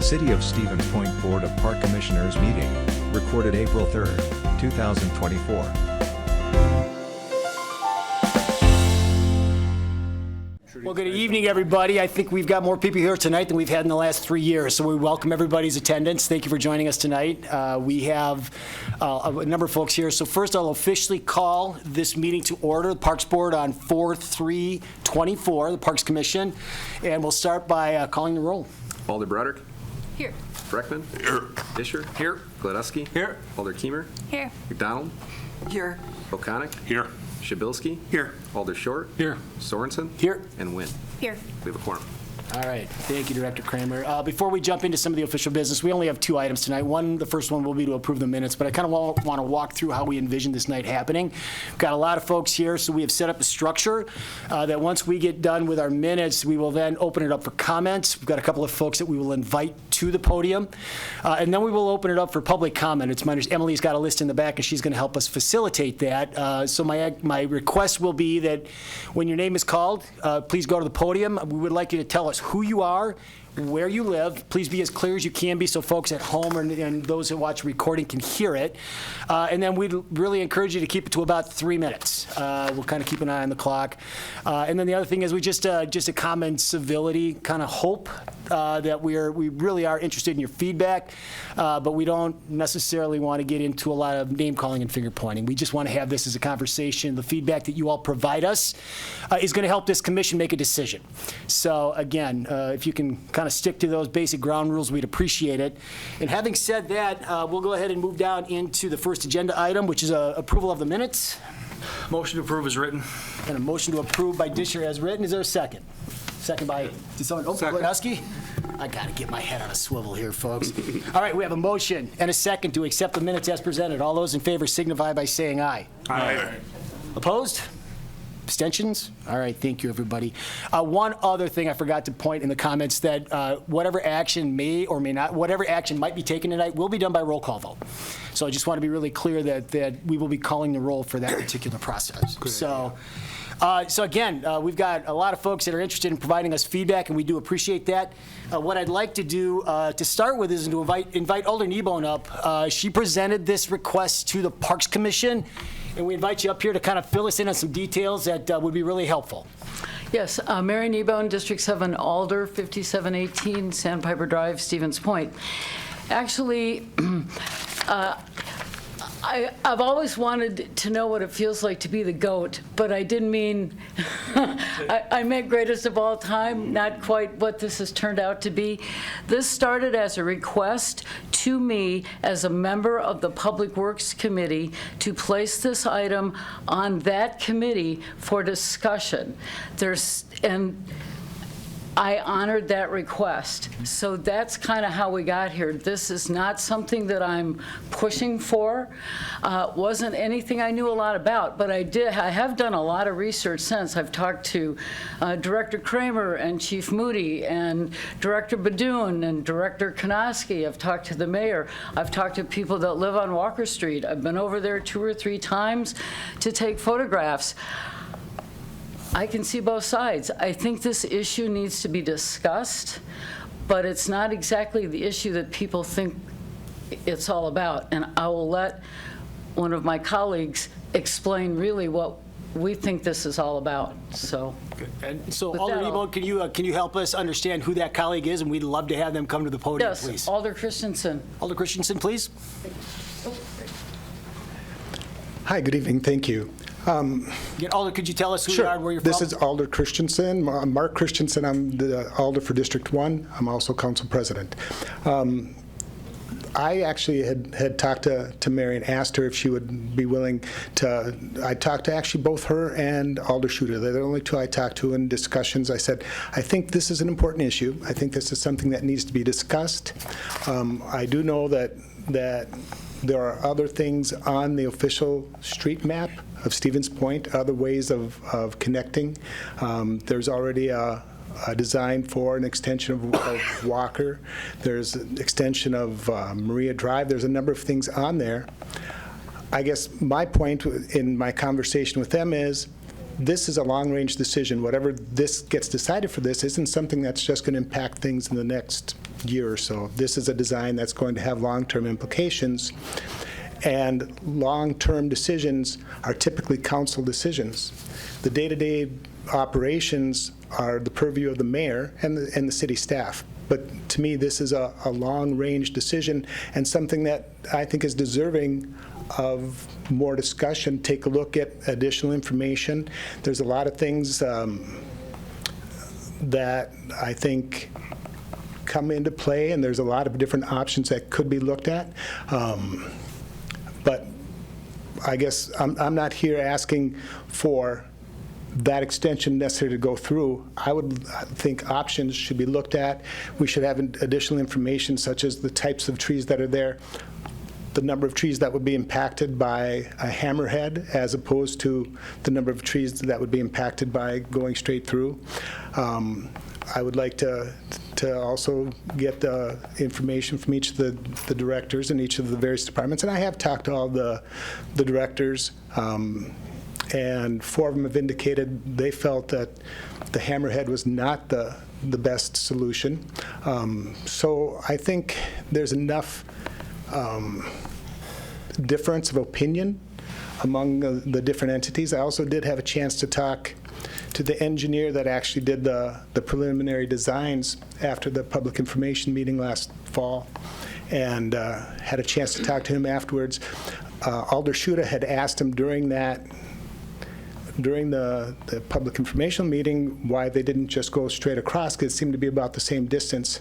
City of Stevens Point Board of Park Commissioners meeting, recorded April 3rd, 2024. Well, good evening, everybody. I think we've got more people here tonight than we've had in the last 3 years, so we welcome everybody's attendance. Thank you for joining us tonight. We have a number of folks here. So first, I'll officially call this meeting to order, the Parks Board on 4/3/24, the Parks Commission, and we'll start by calling the roll. Alder Broderick. Here. Breckman. Here. Disher. Here. Gladusky. Here. Alder Kiemer. Here. McDonald. Here. O'Connor. Here. Shabilsky. Here. Alder Short. Here. Sorensen. Here. And Wynn. Here. We have a quorum. All right. Thank you, Director Kramer. Before we jump into some of the official business, we only have 2 items tonight. The first one will be to approve the minutes, but I kind of want to walk through how we envision this night happening. We've got a lot of folks here, so we have set up a structure that once we get done with our minutes, we will then open it up for comments. We've got a couple of folks that we will invite to the podium, and then we will open it up for public comment. Emily's got a list in the back, and she's going to help us facilitate that. So my request will be that when your name is called, please go to the podium. We would like you to tell us who you are, where you live. Please be as clear as you can be so folks at home and those that watch recording can hear it. And then we'd really encourage you to keep it to about 3 minutes. We'll kind of keep an eye on the clock. And then the other thing is we just a common civility kind of hope that we really are interested in your feedback, but we don't necessarily want to get into a lot of name calling and finger pointing. We just want to have this as a conversation. The feedback that you all provide us is going to help this commission make a decision. So again, if you can kind of stick to those basic ground rules, we'd appreciate it. And having said that, we'll go ahead and move down into the first agenda item, which is approval of the minutes. Motion to approve is written. And a motion to approve by Disher as written. Is there a second? Second by Gladusky? I got to get my head on a swivel here, folks. All right, we have a motion and a second to accept the minutes as presented. All those in favor signify by saying aye. Aye. Opposed? Abstentions? All right, thank you, everybody. One other thing I forgot to point in the comments that whatever action may or may not, whatever action might be taken tonight will be done by roll call vote. So I just want to be really clear that we will be calling the roll for that particular process. So again, we've got a lot of folks that are interested in providing us feedback, and we do appreciate that. What I'd like to do to start with is to invite Alder Kneebone up. She presented this request to the Parks Commission, and we invite you up here to kind of fill us in on some details that would be really helpful. Yes, Mary Kneebone, District 7 Alder, 5718 Sandpiper Drive, Stevens Point. Actually, I've always wanted to know what it feels like to be the goat, but I didn't mean, I meant greatest of all time, not quite what this has turned out to be. This started as a request to me as a member of the Public Works Committee to place this item on that committee for discussion. I honored that request. So that's kind of how we got here. This is not something that I'm pushing for. Wasn't anything I knew a lot about, but I have done a lot of research since. I've talked to Director Kramer and Chief Moody and Director Badoon and Director Konoski. I've talked to the mayor. I've talked to people that live on Walker Street. I've been over there 2 or 3 times to take photographs. I can see both sides. I think this issue needs to be discussed, but it's not exactly the issue that people think it's all about. And I will let one of my colleagues explain really what we think this is all about. So, and so Alder Kneebone, can you help us understand who that colleague is? And we'd love to have them come to the podium, yes, please. Alder Christensen. Alder Christensen, please. Hi, good evening. Thank you. Alder, could you tell us who you are and where you're This from? is Alder Christensen. Mark Christensen. I'm the Alder for District 1. I'm also council president. I actually had talked to Mary and asked her if she would be willing to, I talked to actually both her and Alder Schutter. They're the only 2 I talked to in discussions. I said, I think this is an important issue. I think this is something that needs to be discussed. I do know that there are other things on the official street map of Stevens Point, other ways of connecting. There's already a design for an extension of Walker. There's an extension of Maria Drive. There's a number of things on there. I guess my point in my conversation with them is this is a long-range decision. Whatever this gets decided for this isn't something that's just going to impact things in the next year or so. This is a design that's going to have long-term implications, and long-term decisions are typically council decisions. The day-to-day operations are the purview of the mayor and the city staff. But to me, this is a long-range decision and something that I think is deserving of more discussion. Take a look at additional information. There's a lot of things that I think come into play, and there's a lot of different options that could be looked at. But I guess I'm not here asking for that extension necessary to go through. I would think options should be looked at. We should have additional information such as the types of trees that are there, the number of trees that would be impacted by a hammerhead as opposed to the number of trees that would be impacted by going straight through. I would like to also get the information from each of the directors in each of the various departments. And I have talked to all the directors, and 4 of them have indicated they felt that the hammerhead was not the best solution. So I think there's enough difference of opinion among the different entities. I also did have a chance to talk to the engineer that actually did the preliminary designs after the public information meeting last fall, and had a chance to talk to him afterwards. Alder Schuta had asked him during the public information meeting why they didn't just go straight across, because it seemed to be about the same distance.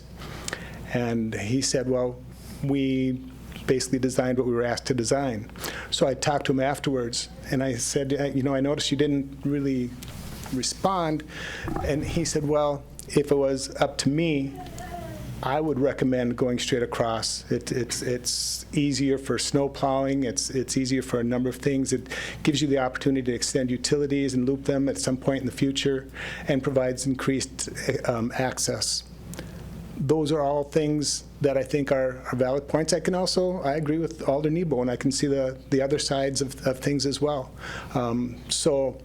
And he said, well, we basically designed what we were asked to design. So I talked to him afterwards, and I said, I noticed you didn't really respond. And he said, well, if it was up to me, I would recommend going straight across. It's easier for snow plowing. It's easier for a number of things. It gives you the opportunity to extend utilities and loop them at some point in the future, and provides increased access. Those are all things that I think are valid points. I agree with Alder Nebo, and I can see the other sides of things as well. So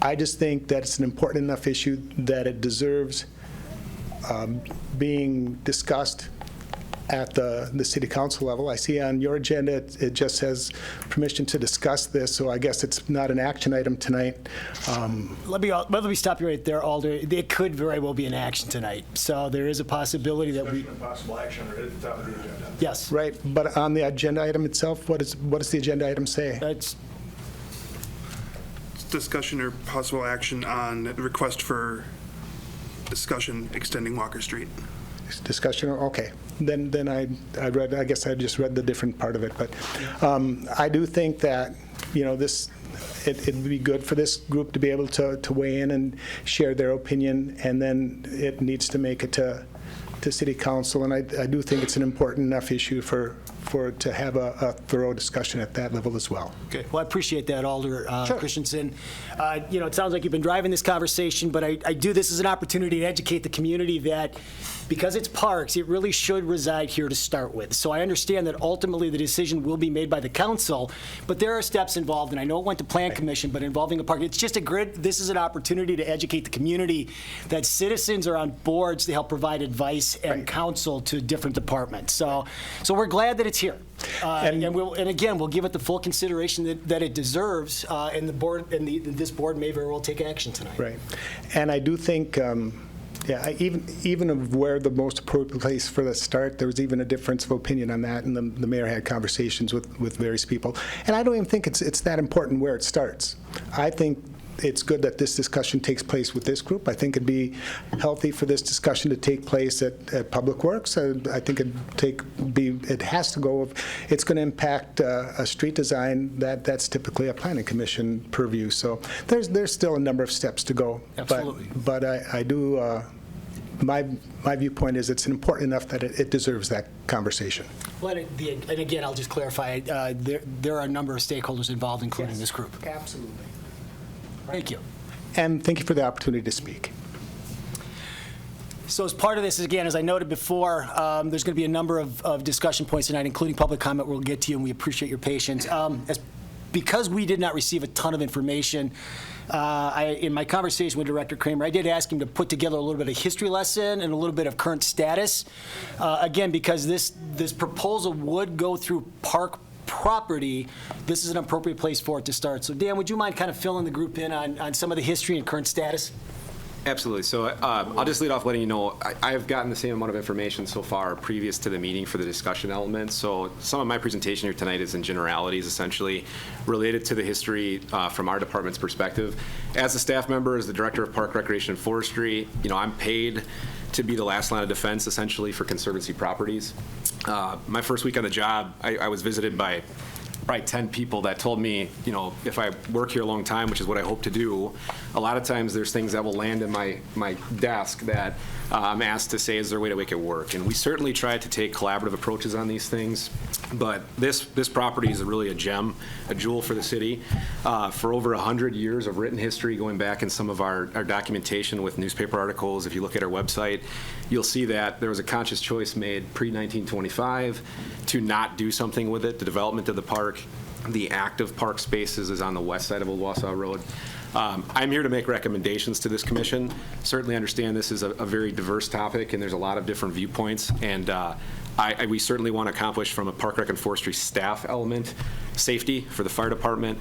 I just think that it's an important enough issue that it deserves being discussed at the city council level. I see on your agenda it just says permission to discuss this, so I guess it's not an action item tonight. Let me stop you right there, Alder. It could very well be an action tonight. So there is a possibility that we... Possible action or at the top of the agenda. Yes. Right, but on the agenda item itself, what does the agenda item say? It's Discussion or possible action on the request for discussion extending Walker Street. Discussion, okay. Then I read, I guess I just read the different part of it, but I do think that, it'd be good for this group to be able to weigh in and share their opinion, and then it needs to make it to city council, and I do think it's an important enough issue for to have a thorough discussion at that level as well. okay. Well, I appreciate that, Alder Christensen. It sounds like you've been driving this conversation, but I do this as an opportunity to educate the community that because it's parks, it really should reside here to start with. So I understand that ultimately the decision will be made by the council, but there are steps involved, and I know it went to Plan Commission, but involving a park, it's just a grid. This is an opportunity to educate the community that citizens are on boards to help provide advice and counsel to different departments. So we're glad that it's here. And again, we'll give it the full consideration that it deserves, and the board and this board may very well take action tonight. Right. And I do think, even of where the most appropriate place for the start, there was even a difference of opinion on that, and the mayor had conversations with various people. And I don't even think it's that important where it starts. I think it's good that this discussion takes place with this group. I think it'd be healthy for this discussion to take place at Public Works. I think it has to go. It's going to impact a street design that's typically a planning commission purview. So there's still a number of steps to go. Absolutely. But I do. My viewpoint is it's important enough that it deserves that conversation. Well, and again, I'll just clarify. There are a number of stakeholders involved, including this group. Absolutely. Thank you. And thank you for the opportunity to speak. So as part of this, again, as I noted before, there's going to be a number of discussion points tonight, including public comment. We'll get to you, and we appreciate your patience. As because we did not receive a ton of information, in my conversation with Director Kramer, I did ask him to put together a little bit of history lesson and a little bit of current status. Again, because this proposal would go through park property, this is an appropriate place for it to start. So Dan, would you mind kind of filling the group in on some of the history and current status? Absolutely. So I'll just lead off letting you know I have gotten the same amount of information so far previous to the meeting for the discussion elements. So some of my presentation here tonight is in generalities, essentially related to the history from our department's perspective. As a staff member, as the Director of Park, Recreation, and Forestry, I'm paid to be the last line of defense, essentially, for Conservancy properties. My first week on the job, I was visited by probably 10 people that told me, if I work here a long time, which is what I hope to do, a lot of times there's things that will land in my desk that I'm asked to say, is there a way to make it work? And we certainly try to take collaborative approaches on these things, but this property is really a gem, a jewel for the city. For over 100 years of written history, going back in some of our documentation with newspaper articles, if you look at our website, you'll see that there was a conscious choice made pre-1925 to not do something with it. The development of the park, the active park spaces is on the west side of Old Wausau Road. I'm here to make recommendations to this commission. Certainly understand this is a very diverse topic and there's a lot of different viewpoints, and we certainly want to accomplish from a Park, Rec, and Forestry staff element safety for the fire department.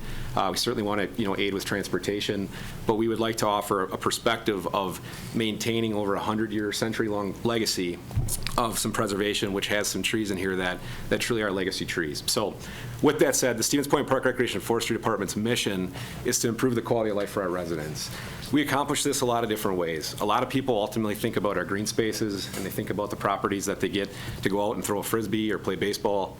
We certainly want to aid with transportation, but we would like to offer a perspective of maintaining over 100-year, century-long legacy of some preservation, which has some trees in here that truly are legacy trees. So with that said, the Stevens Point Park, Recreation, and Forestry Department's mission is to improve the quality of life for our residents. We accomplish this a lot of different ways. A lot of people ultimately think about our green spaces and they think about the properties that they get to go out and throw a Frisbee or play baseball,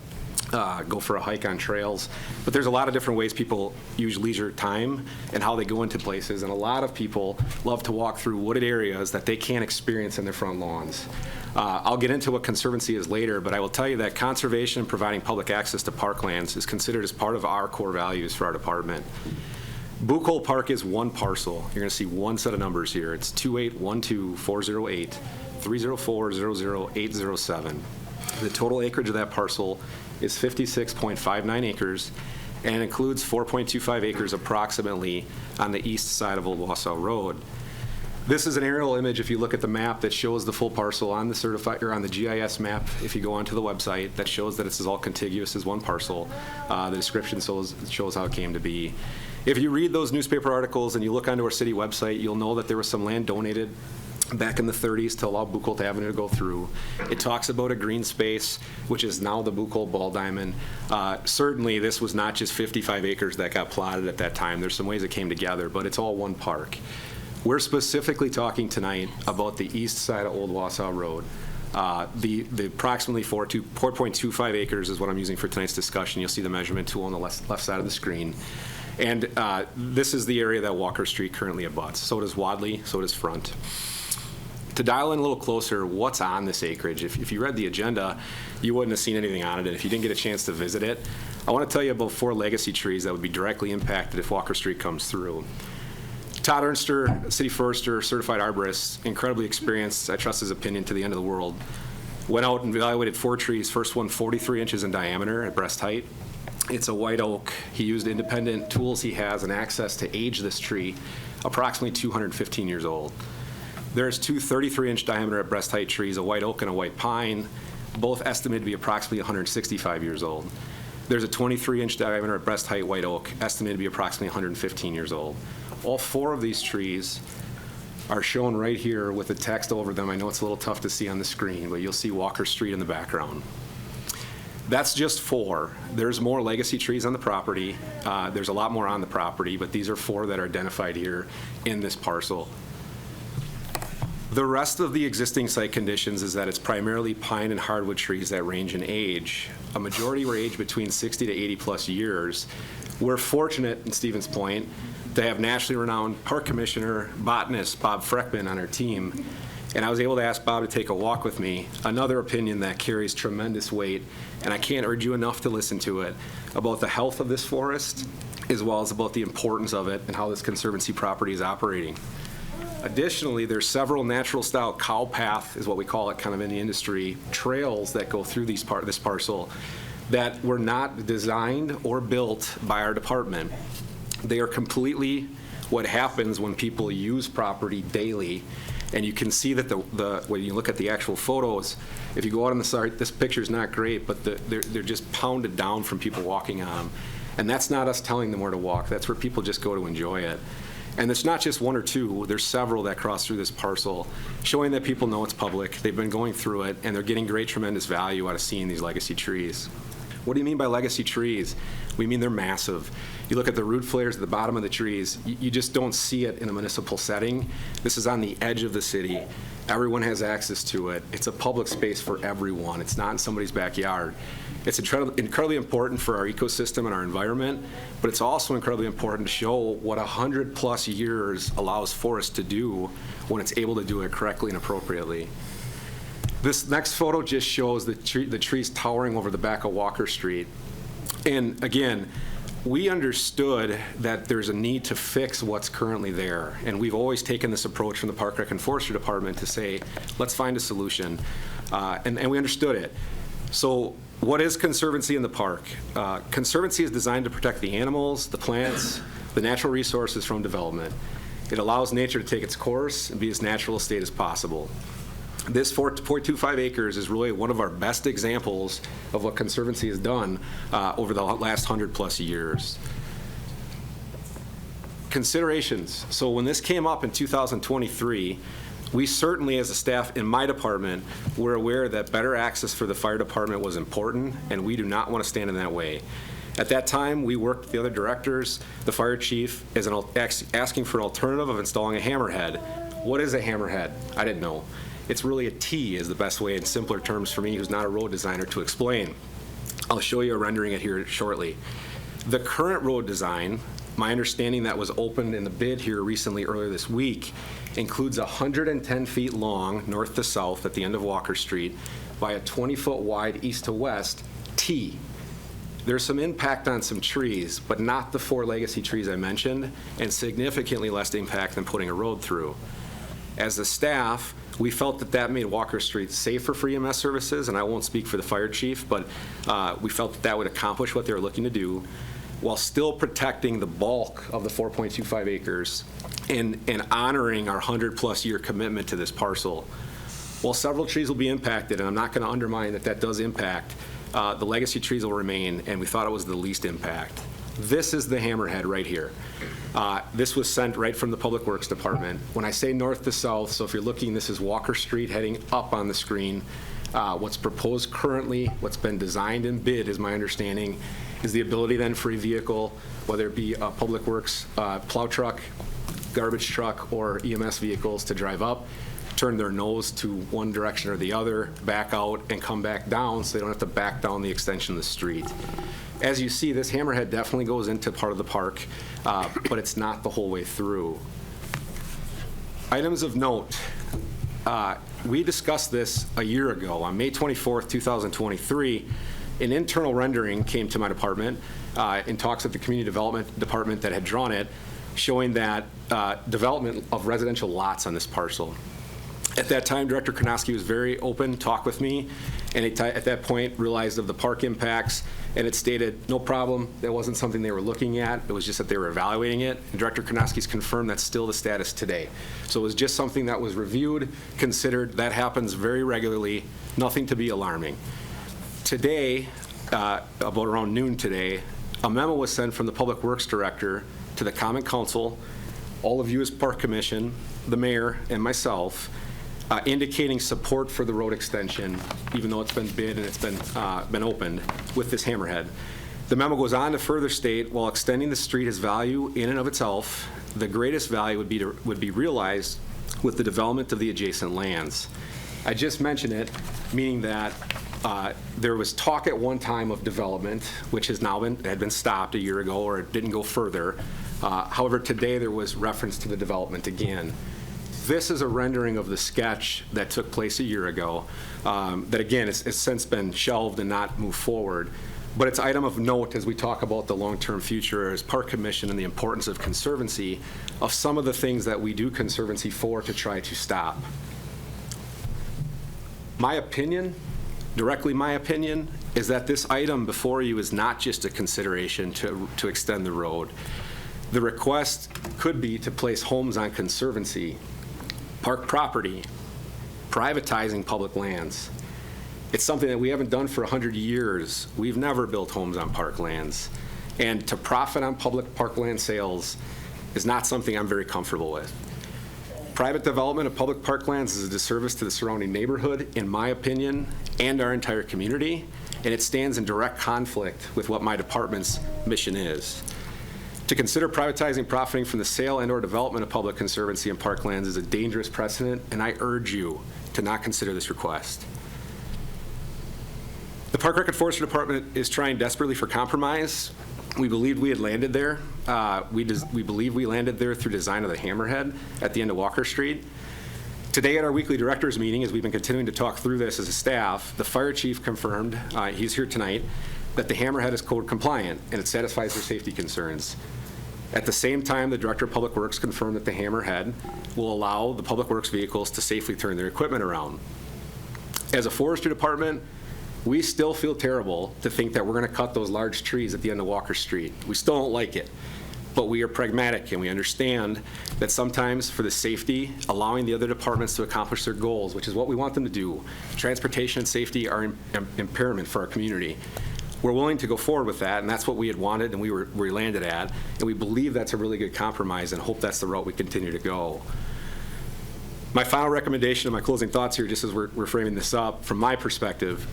go for a hike on trails. But there's a lot of different ways people use leisure time and how they go into places. And a lot of people love to walk through wooded areas that they can't experience in their front lawns. I'll get into what Conservancy is later, but I will tell you that conservation and providing public access to parklands is considered as part of our core values for our department. Bucol Park is one parcel. You're going to see one set of numbers here. It's 2812408-304-00807. The total acreage of that parcel is 56.59 acres and includes 4.25 acres approximately on the east side of Old Wausau Road. This is an aerial image, if you look at the map, that shows the full parcel on the certified or on the GIS map. If you go onto the website, that shows that it's all contiguous as one parcel. The description shows how it came to be. If you read those newspaper articles and you look onto our city website, you'll know that there was some land donated back in the 30s to allow Bucol Avenue to go through. It talks about a green space, which is now the Bucol Ball Diamond. Certainly, this was not just 55 acres that got plotted at that time. There's some ways it came together, but it's all one park. We're specifically talking tonight about the east side of Old Wausau Road. The approximately 4.25 acres is what I'm using for tonight's discussion. You'll see the measurement tool on the left side of the screen. And this is the area that Walker Street currently abuts. So does Wadley, so does Front. To dial in a little closer, what's on this acreage? If you read the agenda, you wouldn't have seen anything on it. And if you didn't get a chance to visit it, I want to tell you about 4 legacy trees that would be directly impacted if Walker Street comes through. Todd Ernster, city forester, certified arborist, incredibly experienced, I trust his opinion to the end of the world, went out and evaluated 4 trees, first one 43 inches in diameter at breast height. It's a white oak. He used independent tools he has and access to age this tree, approximately 215 years old. There's 2 33-inch diameter at breast height trees, a white oak and a white pine, both estimated to be approximately 165 years old. There's a 23-inch diameter at breast height white oak, estimated to be approximately 115 years old. All 4 of these trees are shown right here with the text over them. I know it's a little tough to see on the screen, but you'll see Walker Street in the background. That's just 4. There's more legacy trees on the property. There's a lot more on the property, but these are 4 that are identified here in this parcel. The rest of the existing site conditions is that it's primarily pine and hardwood trees that range in age. A majority were aged between 60 to 80 plus years. We're fortunate in Stevens Point to have nationally renowned park commissioner, botanist Bob Freckman on our team. And I was able to ask Bob to take a walk with me, another opinion that carries tremendous weight, and I can't urge you enough to listen to it, about the health of this forest, as well as about the importance of it and how this Conservancy property is operating. Additionally, there's several natural style cow path, is what we call it kind of in the industry, trails that go through this parcel that were not designed or built by our department. They are completely what happens when people use property daily. And you can see that when you look at the actual photos, if you go out on the site, this picture's not great, but they're just pounded down from people walking on them. And that's not us telling them where to walk. That's where people just go to enjoy it. And it's not just one or two. There's several that cross through this parcel, showing that people know it's public. They've been going through it, and they're getting great, tremendous value out of seeing these legacy trees. What do you mean by legacy trees? We mean they're massive. You look at the root flares at the bottom of the trees, you just don't see it in a municipal setting. This is on the edge of the city. Everyone has access to it. It's a public space for everyone. It's not in somebody's backyard. It's incredibly important for our ecosystem and our environment, but it's also incredibly important to show what 100+ years allows forests to do when it's able to do it correctly and appropriately. This next photo just shows the trees towering over the back of Walker Street. And again, we understood that there's a need to fix what's currently there. And we've always taken this approach from the Park Rec and Forestry Department to say, let's find a solution. And we understood it. So what is Conservancy in the park? Conservancy is designed to protect the animals, the plants, the natural resources from development. It allows nature to take its course and be as natural a state as possible. This 4.25 acres is really one of our best examples of what Conservancy has done over the last 100+ years. Considerations. So when this came up in 2023, we certainly, as a staff in my department, were aware that better access for the fire department was important, and we do not want to stand in that way. At that time, we worked with the other directors, the fire chief, as asking for an alternative of installing a hammerhead. What is a hammerhead? I didn't know. It's really a T is the best way in simpler terms for me, who's not a road designer, to explain. I'll show you a rendering it here shortly. The current road design, my understanding that was opened in the bid here recently earlier this week, includes 110 feet long north to south at the end of Walker Street by a 20-foot wide east to west T. There's some impact on some trees, but not the 4 legacy trees I mentioned, and significantly less impact than putting a road through. As the staff, we felt that made Walker Street safer for EMS services, and I won't speak for the fire chief, but we felt that would accomplish what they were looking to do while still protecting the bulk of the 4.25 acres and honoring our 100+ year commitment to this parcel. While several trees will be impacted, and I'm not going to undermine that does impact, the legacy trees will remain, and we thought it was the least impact. This is the hammerhead right here. This was sent right from the Public Works Department. When I say north to south, so if you're looking, this is Walker Street heading up on the screen. What's proposed currently, what's been designed and bid, is my understanding, is the ability then for a vehicle, whether it be a Public Works plow truck, garbage truck, or EMS vehicles, to drive up, turn their nose to one direction or the other, back out, and come back down so they don't have to back down the extension of the street. As you see, this hammerhead definitely goes into part of the park, but it's not the whole way through. Items of note. We discussed this a year ago. On May 24th, 2023, an internal rendering came to my department in talks with the Community Development Department that had drawn it, showing that development of residential lots on this parcel. At that time, Director Karnowski was very open, talked with me, and at that point realized of the park impacts, and it stated, no problem, that wasn't something they were looking at, it was just that they were evaluating it, and Director Karnowski's confirmed that's still the status today. So it was just something that was reviewed, considered, that happens very regularly, nothing to be alarming. Today, about around noon today, a memo was sent from the Public Works Director to the Common Council, all of you as Park Commission, the mayor, and myself, indicating support for the road extension, even though it's been bid and it's been opened with this hammerhead. The memo goes on to further state, while extending the street has value in and of itself, the greatest value would be realized with the development of the adjacent lands. I just mentioned it, meaning that there was talk at one time of development, which had been stopped a year ago, or it didn't go further. However, today there was reference to the development again. This is a rendering of the sketch that took place a year ago that, again, has since been shelved and not moved forward. But it's an item of note as we talk about the long-term future as Park Commission and the importance of Conservancy, of some of the things that we do Conservancy for to try to stop. My opinion, directly my opinion is that this item before you is not just a consideration to extend the road. The request could be to place homes on conservancy, park property, privatizing public lands. It's something that we haven't done for 100 years. We've never built homes on park lands. And to profit on public parkland sales is not something I'm very comfortable with. Private development of public parklands is a disservice to the surrounding neighborhood, in my opinion, and our entire community, and it stands in direct conflict with what my department's mission is. To consider privatizing profiting from the sale and/or development of public conservancy and parklands is a dangerous precedent, and I urge you to not consider this request. The Park Rec and Forestry Department is trying desperately for compromise. We believed we had landed there. We believe we landed there through design of the hammerhead at the end of Walker Street. Today at our weekly directors meeting, as we've been continuing to talk through this as a staff, the fire chief confirmed, he's here tonight, that the hammerhead is code compliant and it satisfies their safety concerns. At the same time, the Director of Public Works confirmed that the hammerhead will allow the Public Works vehicles to safely turn their equipment around. As a forestry department, we still feel terrible to think that we're going to cut those large trees at the end of Walker Street. We still don't like it, but we are pragmatic and we understand that sometimes for the safety, allowing the other departments to accomplish their goals, which is what we want them to do, transportation and safety are imperative for our community. We're willing to go forward with that, and that's what we had wanted and we landed at, and we believe that's a really good compromise and hope that's the route we continue to go. My final recommendation and my closing thoughts here, just as we're framing this up, from my perspective,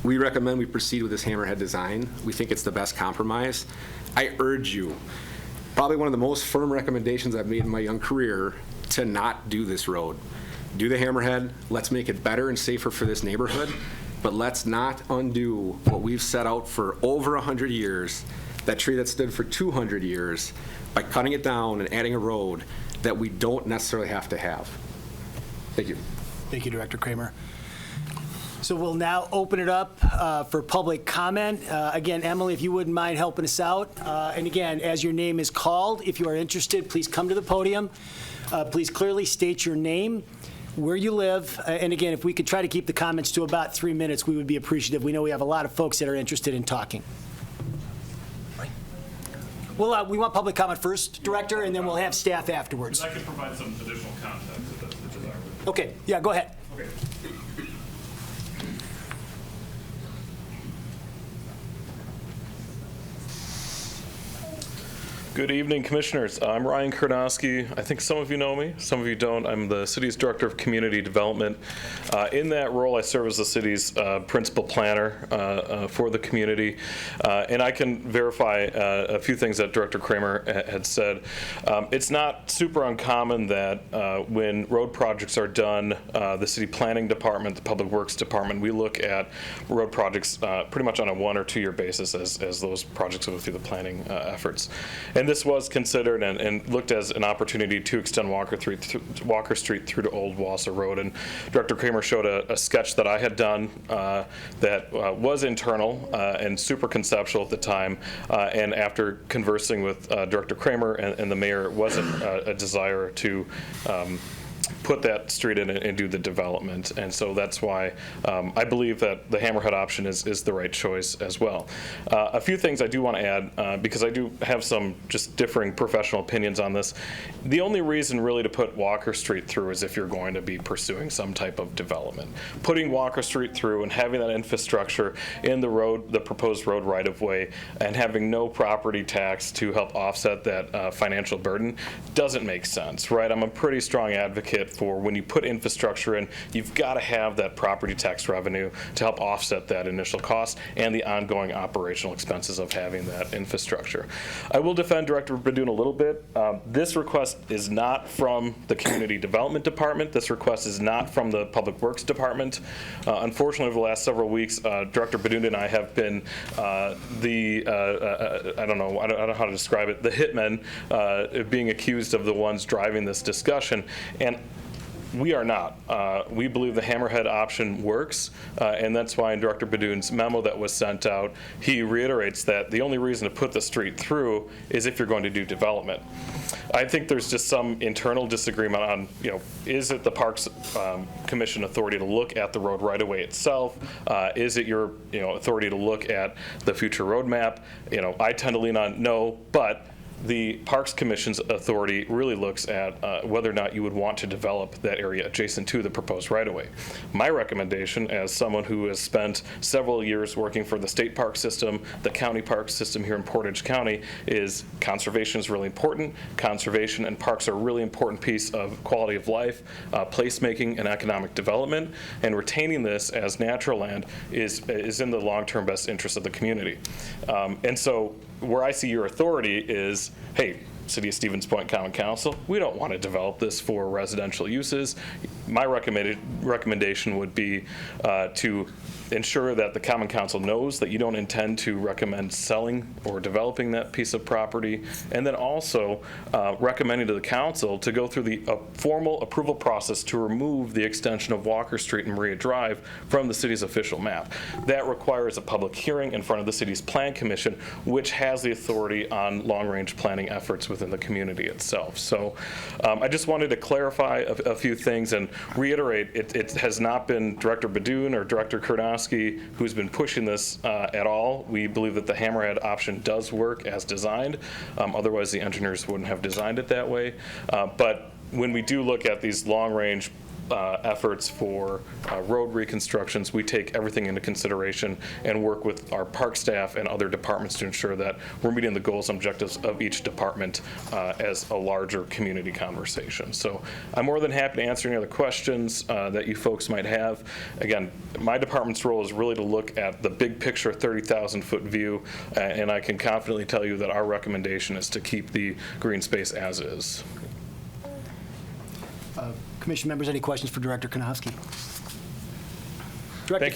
we recommend we proceed with this hammerhead design. We think it's the best compromise. I urge you, probably one of the most firm recommendations I've made in my young career, to not do this road. Do the hammerhead. Let's make it better and safer for this neighborhood, but let's not undo what we've set out for over 100 years, that tree that stood for 200 years, by cutting it down and adding a road that we don't necessarily have to have. Thank you. Thank you, Director Kramer. So we'll now open it up for public comment. Again, Emily, if you wouldn't mind helping us out. And again, as your name is called, if you are interested, please come to the podium. Please clearly state your name, where you live. And again, if we could try to keep the comments to about 3 minutes, we would be appreciative. We know we have a lot of folks that are interested in talking. Well, we want public comment first, Director, and then we'll have staff afterwards. I can provide some additional context if that's the desire. Okay, yeah, go ahead. Okay. Good evening, Commissioners. I'm Ryan Karnowski. I think some of you know me, some of you don't. I'm the city's Director of Community Development. In that role, I serve as the city's principal planner for the community. And I can verify a few things that Director Kramer had said. It's not super uncommon that when road projects are done, the City Planning Department, the Public Works Department, we look at road projects pretty much on a 1 or 2 year basis as those projects go through the planning efforts. And this was considered and looked as an opportunity to extend Walker Street through to Old Wausau Road. And Director Kramer showed a sketch that I had done that was internal and super conceptual at the time. And after conversing with Director Kramer and the mayor, it wasn't a desire to put that street in and do the development. And so that's why I believe that the hammerhead option is the right choice as well. A few things I do want to add, because I do have some just differing professional opinions on this. The only reason really to put Walker Street through is if you're going to be pursuing some type of development. Putting Walker Street through and having that infrastructure in the road, the proposed road right-of-way, and having no property tax to help offset that financial burden doesn't make sense, right? I'm a pretty strong advocate for when you put infrastructure in, you've got to have that property tax revenue to help offset that initial cost and the ongoing operational expenses of having that infrastructure. I will defend Director Badun a little bit. This request is not from the Community Development Department. This request is not from the Public Works Department. Unfortunately, over the last several weeks, Director Badun and I have been I don't know how to describe it, the hitmen being accused of the ones driving this discussion. And We are not. We believe the hammerhead option works, and that's why in Director Badoon's memo that was sent out, he reiterates that the only reason to put the street through is if you're going to do development. I think there's just some internal disagreement on, is it the Parks Commission authority to look at the road right away itself? Is it your, authority to look at the future roadmap? I tend to lean on no, but the Parks Commission's authority really looks at whether or not you would want to develop that area adjacent to the proposed right-of-way. My recommendation, as someone who has spent several years working for the state park system, the county park system here in Portage County, is conservation is really important. Conservation and parks are a really important piece of quality of life, placemaking, and economic development, and retaining this as natural land is in the long-term best interest of the community. And so where I see your authority is, hey, City of Stevens Point Common Council, we don't want to develop this for residential uses. My recommendation would be to ensure that the Common Council knows that you don't intend to recommend selling or developing that piece of property, and then also recommending to the council to go through the formal approval process to remove the extension of Walker Street and Maria Drive from the city's official map. That requires a public hearing in front of the city's Plan Commission, which has the authority on long-range planning efforts within the community itself. So I just wanted to clarify a few things and reiterate, it has not been Director Badoon or Director Kurnowski who's been pushing this at all. We believe that the hammerhead option does work as designed. Otherwise, the engineers wouldn't have designed it that way. But when we do look at these long-range efforts for road reconstructions, we take everything into consideration and work with our park staff and other departments to ensure that we're meeting the goals and objectives of each department as a larger community conversation. So I'm more than happy to answer any other questions that you folks might have. Again, my department's role is really to look at the big picture 30,000-foot view, and I can confidently tell you that our recommendation is to keep the green space as is. Commission members, any questions for Director Kurnowski? Director,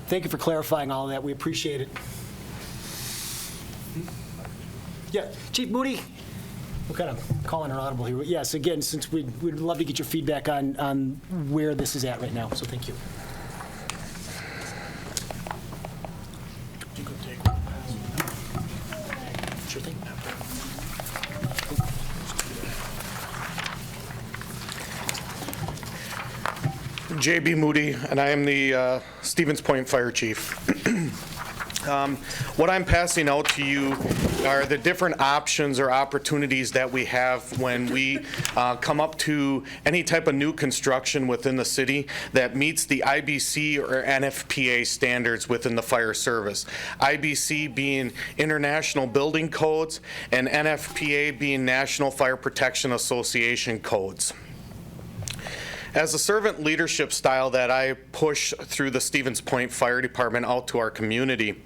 thank you for clarifying all of that. We appreciate it. Yeah, Chief Moody, we're kind of calling her audible here. Yes, again, since we'd love to get your feedback on where this is at right now, so thank you. Sure thing. J.B. Moody, and I am the Stevens Point Fire Chief. What I'm passing out to you are the different options or opportunities that we have when we come up to any type of new construction within the city that meets the IBC or NFPA standards within the fire service. IBC being International Building Codes and NFPA being National Fire Protection Association codes. As a servant leadership style that I push through the Stevens Point Fire Department out to our community,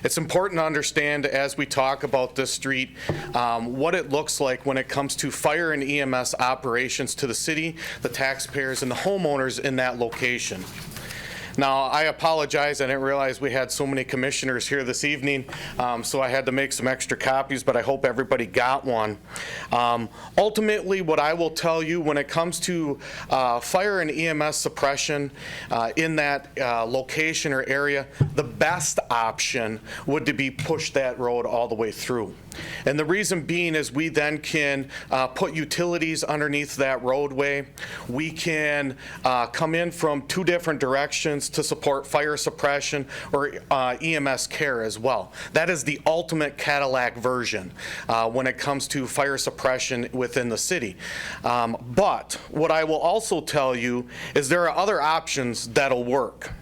it's important to understand as we talk about this street what it looks like when it comes to fire and EMS operations to the city, the taxpayers, and the homeowners in that location. Now, I apologize. I didn't realize we had so many commissioners here this evening, so I had to make some extra copies, but I hope everybody got one. Ultimately, what I will tell you when it comes to fire and EMS suppression in that location or area, the best option would to be push that road all the way through. And the reason being is we then can put utilities underneath that roadway. We can come in from two different directions to support fire suppression or EMS care as well. That is the ultimate Cadillac version when it comes to fire suppression within the city. But what I will also tell you is there are other options that'll work.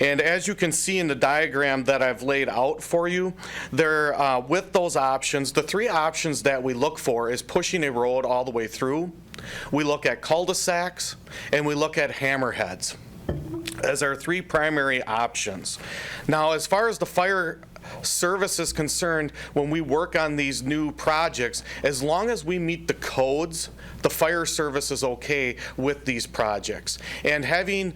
And as you can see in the diagram that I've laid out for you, there, with those options, the three options that we look for is pushing a road all the way through. We look at cul-de-sacs, and we look at hammerheads as our three primary options. Now, as far as the fire service is concerned, when we work on these new projects, as long as we meet the codes, the fire service is okay with these projects. And having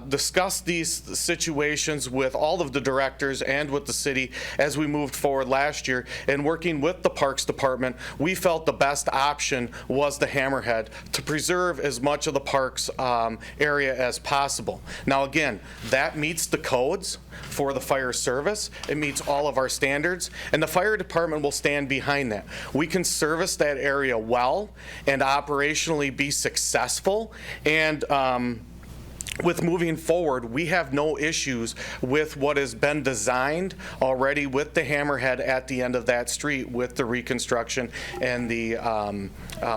discussed these situations with all of the directors and with the city as we moved forward last year, and working with the Parks Department, we felt the best option was the Hammerhead to preserve as much of the parks area as possible. Now again, that meets the codes for the fire service. It meets all of our standards, and the fire department will stand behind that. We can service that area well and operationally be successful, and with moving forward, we have no issues with what has been designed already with the Hammerhead at the end of that street with the reconstruction and the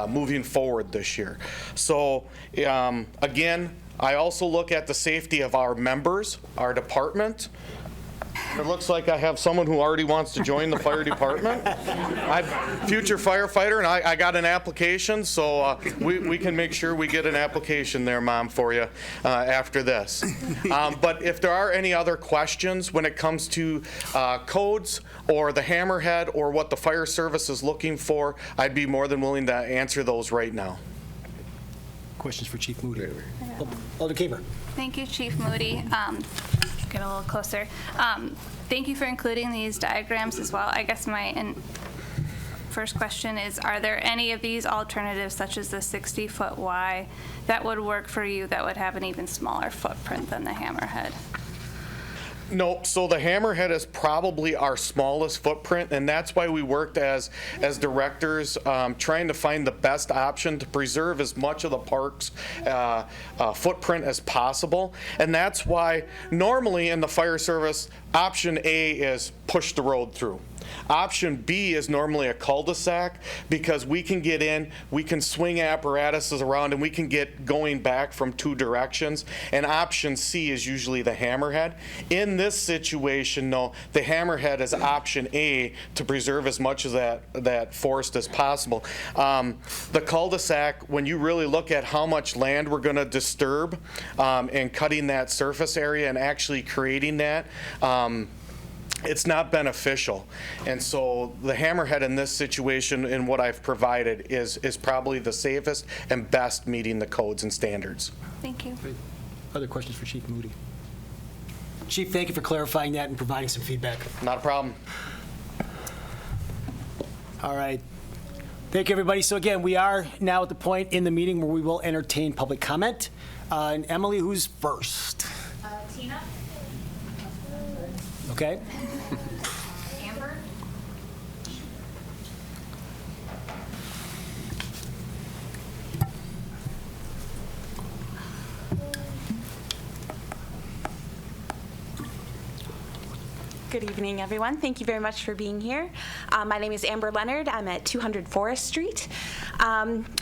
moving forward this year. So again, I also look at the safety of our members, our department. It looks like I have someone who already wants to join the fire department. I'm future firefighter, and I got an application, so we can make sure we get an application there, Mom, for you after this. But if there are any other questions when it comes to codes or the Hammerhead or what the fire service is looking for, I'd be more than willing to answer those right now. Questions for Chief Moody? Alder Kaver. Thank you, Chief Moody. Get a little closer. Thank you for including these diagrams as well. I guess my first question is, are there any of these alternatives, such as the 60-foot Y, that would work for you that would have an even smaller footprint than the Hammerhead? No, so the Hammerhead is probably our smallest footprint, and that's why we worked as directors trying to find the best option to preserve as much of the park's footprint as possible. And that's why normally in the fire service, option A is push the road through. Option B is normally a cul-de-sac, because we can get in, we can swing apparatuses around, and we can get going back from two directions. And option C is usually the Hammerhead. In this situation, though, the Hammerhead is option A to preserve as much of that forest as possible. The cul-de-sac, when you really look at how much land we're going to disturb and cutting that surface area and actually creating that, it's not beneficial. And so the Hammerhead in this situation, in what I've provided, is probably the safest and best meeting the codes and standards. Thank you. Other questions for Chief Moody? Chief, thank you for clarifying that and providing some feedback. Not a problem. All right. Thank you, everybody. So again, we are now at the point in the meeting where we will entertain public comment. And Emily, who's first? Tina. Okay. Amber. Good evening, everyone. Thank you very much for being here. My name is Amber Leonard. I'm at 200 Forest Street.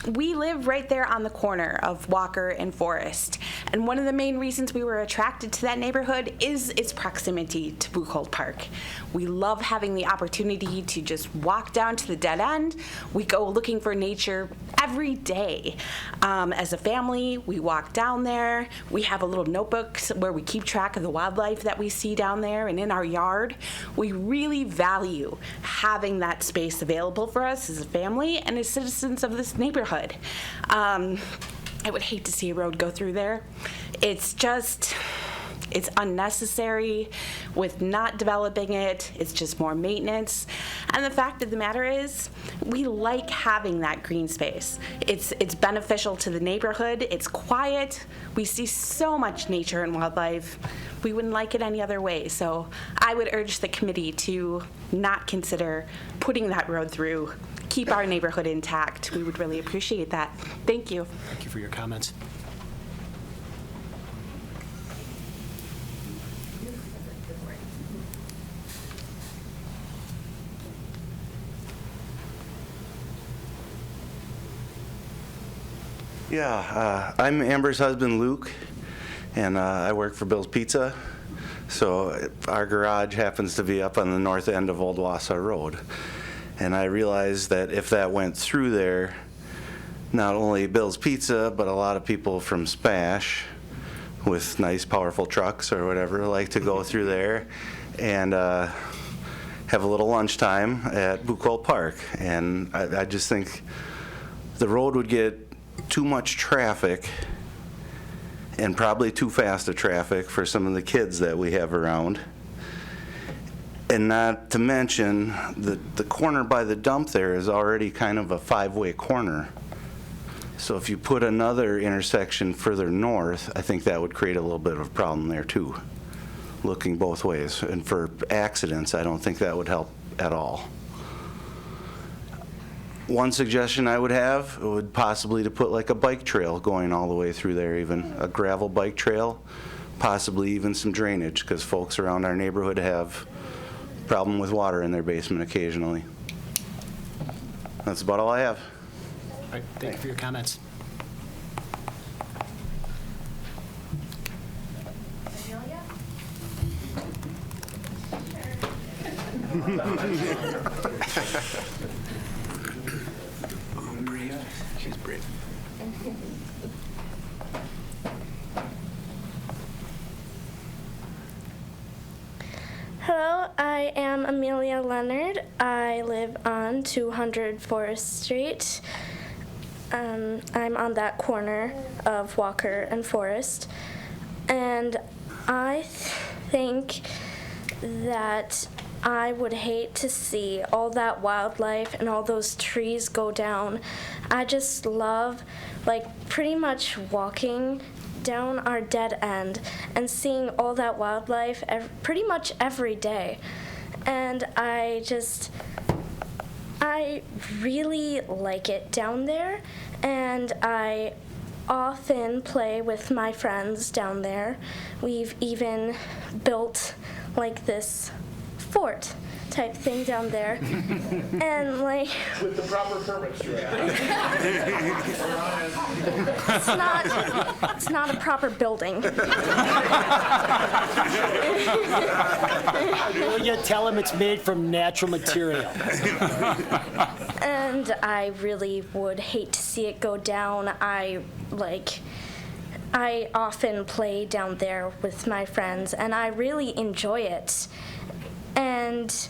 We live right there on the corner of Walker and Forest. And one of the main reasons we were attracted to that neighborhood is its proximity to Buchholz Park. We love having the opportunity to just walk down to the dead end. We go looking for nature every day. As a family, we walk down there. We have a little notebook where we keep track of the wildlife that we see down there and in our yard. We really value having that space available for us as a family and as citizens of this neighborhood. I would hate to see a road go through there. It's unnecessary with not developing it. It's just more maintenance. And the fact of the matter is, we like having that green space. It's beneficial to the neighborhood. It's quiet. We see so much nature and wildlife. We wouldn't like it any other way. So I would urge the committee to not consider putting that road through. Keep our neighborhood intact. We would really appreciate that. Thank you. Thank you for your comments. Yeah, I'm Amber's husband, Luke, and I work for Bill's Pizza. So our garage happens to be up on the north end of Old Wausau Road. And I realized that if that went through there, not only Bill's Pizza, but a lot of people from Spash with nice, powerful trucks or whatever like to go through there. And have a little lunchtime at Buckwell Park. And I just think the road would get too much traffic and probably too fast a traffic for some of the kids that we have around. And not to mention, the corner by the dump there is already kind of a five-way corner. So if you put another intersection further north, I think that would create a little bit of a problem there too, looking both ways. And for accidents, I don't think that would help at all. One suggestion I would have would possibly to put like a bike trail going all the way through there, even a gravel bike trail, possibly even some drainage, because folks around our neighborhood have problem with water in their basement occasionally. That's about all I have. All right, thank you for your comments. Amelia? She's brave. Hello, I am Amelia Leonard. I live on 200 Forest Street. I'm on that corner of Walker and Forest. And I think that I would hate to see all that wildlife and all those trees go down. I just love, like, pretty much walking down our dead end and seeing all that wildlife pretty much every day. And I really like it down there, and I often play with my friends down there. We've even built like this fort type thing down there. And like With the proper permits, it's not a proper building. You tell them it's made from natural material. And I really would hate to see it go down. I often play down there with my friends, and I really enjoy it. And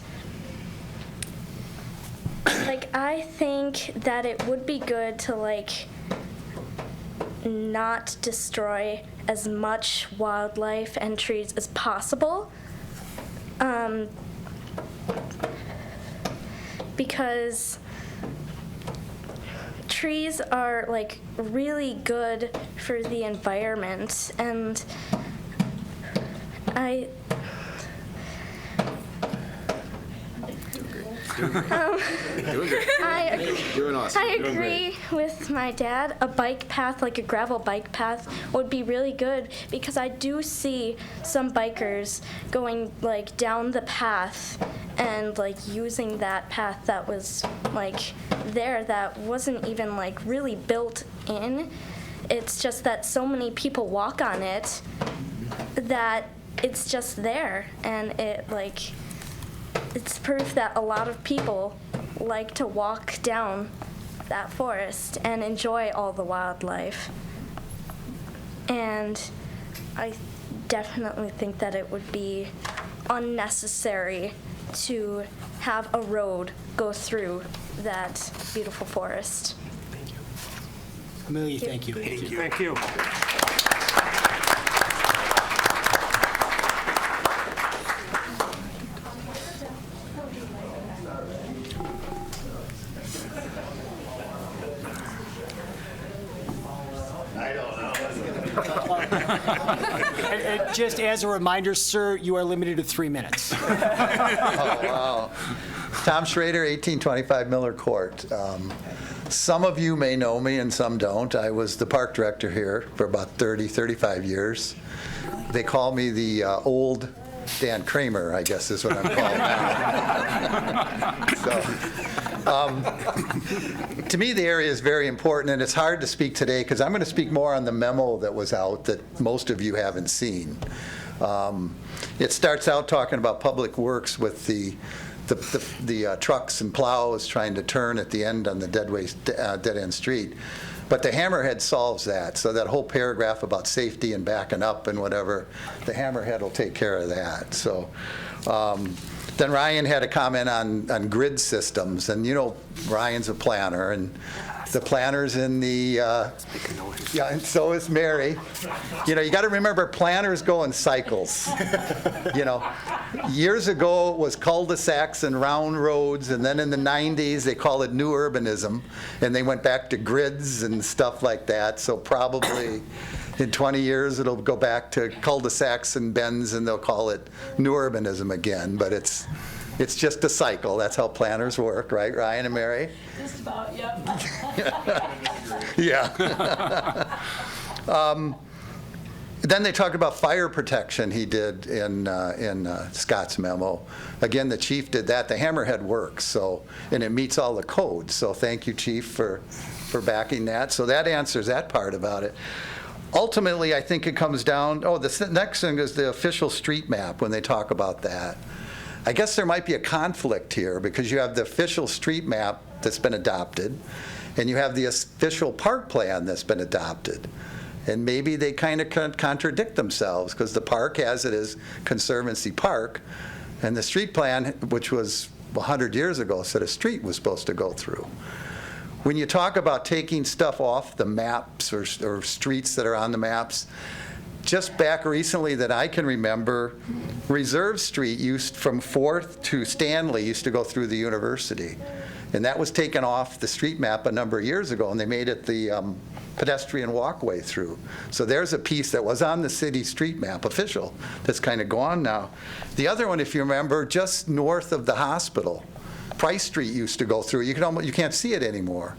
I think that it would be good to not destroy as much wildlife and trees as possible. Because trees are really good for the environment, and I agree with my dad. A bike path, like a gravel bike path, would be really good, because I do see some bikers going down the path and using that path that was there, that wasn't even really built in. It's just that so many people walk on it that it's just there, and it's proof that a lot of people like to walk down that forest and enjoy all the wildlife. And I definitely think that it would be unnecessary to have a road go through that beautiful forest. Amelia, thank you. Thank you. And just as a reminder, sir, you are limited to 3 minutes. Oh, wow. Tom Schrader, 1825 Miller Court. Some of you may know me and some don't. I was the park director here for about 35 years. They call me the old Dan Kramer, I guess is what I'm called now. To me, the area is very important, and it's hard to speak today because I'm going to speak more on the memo that was out that most of you haven't seen. It starts out talking about public works with the trucks and plows trying to turn at the end on the dead-end street. But the hammerhead solves that. So that whole paragraph about safety and backing up and whatever, the hammerhead will take care of that. So Then Ryan had a comment on grid systems, and you know Ryan's a planner, and the planners in the, yeah, and so is Mary. You know, you got to remember planners go in cycles. You know, years ago it was cul-de-sacs and round roads, and then in the 90s they call it new urbanism, and they went back to grids and stuff like that. So probably in 20 years it'll go back to cul-de-sacs and bends, and they'll call it new urbanism again. But it's just a cycle. That's how planners work, right, Ryan and Mary? Just about, yep. Yeah. Then they talked about fire protection he did in Scott's memo. Again, the chief did that. The hammerhead works, so, and it meets all the codes. So thank you, Chief, for backing that. So that answers that part about it. Ultimately, I think it comes down, the next thing is the official street map when they talk about that. I guess there might be a conflict here because you have the official street map that's been adopted, and you have the official park plan that's been adopted. And maybe they kind of contradict themselves because the park has it as Conservancy Park, and the street plan, which was 100 years ago, said a street was supposed to go through. When you talk about taking stuff off the maps or streets that are on the maps, just back recently that I can remember, Reserve Street from 4th to Stanley used to go through the university. And that was taken off the street map a number of years ago, and they made it the pedestrian walkway through. So there's a piece that was on the city street map, official, that's kind of gone now. The other one, if you remember, just north of the hospital, Price Street used to go through. You can't see it anymore.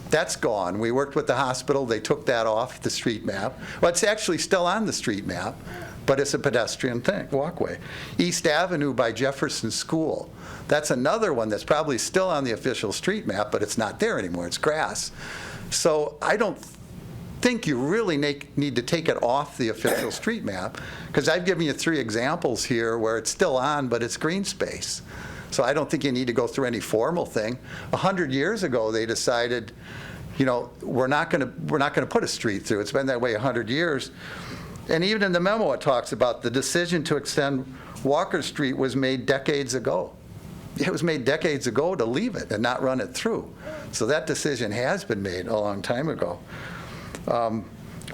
That's gone. We worked with the hospital. They took that off the street map. Well, it's actually still on the street map, but it's a pedestrian walkway. East Avenue by Jefferson School. That's another one that's probably still on the official street map, but it's not there anymore. It's grass. So I don't think you really need to take it off the official street map, because I've given you 3 examples here where it's still on, but it's green space. So I don't think you need to go through any formal thing. 100 years ago, they decided, you know, we're not going to put a street through. It's been that way 100 years. And even in the memo, it talks about the decision to extend Walker Street was made decades ago. It was made decades ago to leave it and not run it through. So that decision has been made a long time ago.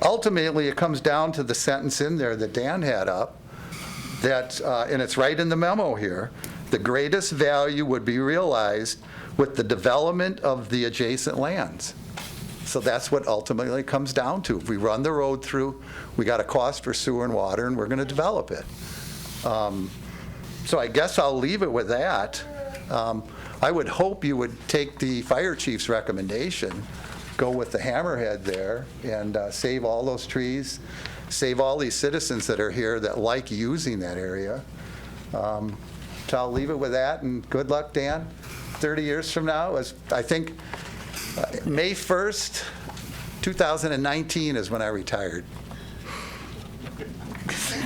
Ultimately, it comes down to the sentence in there that Dan had up, that, and it's right in the memo here, the greatest value would be realized with the development of the adjacent lands. So that's what ultimately comes down to. If we run the road through, we got a cost for sewer and water, and we're going to develop it. So I guess I'll leave it with that. I would hope you would take the fire chief's recommendation, go with the hammerhead there, and save all those trees, save all these citizens that are here that like using that area. So I'll leave it with that, and good luck, Dan. 30 years from now, I think May 1st, 2019 is when I retired.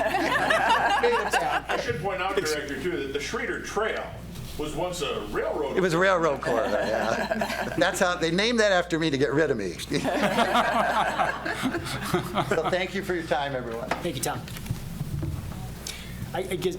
I should point out, Director, too, that the Schrader Trail was once a railroad. It was a railroad corridor, yeah. That's how, they named that after me to get rid of me. So thank you for your time, everyone. Thank you, Tom. I guess,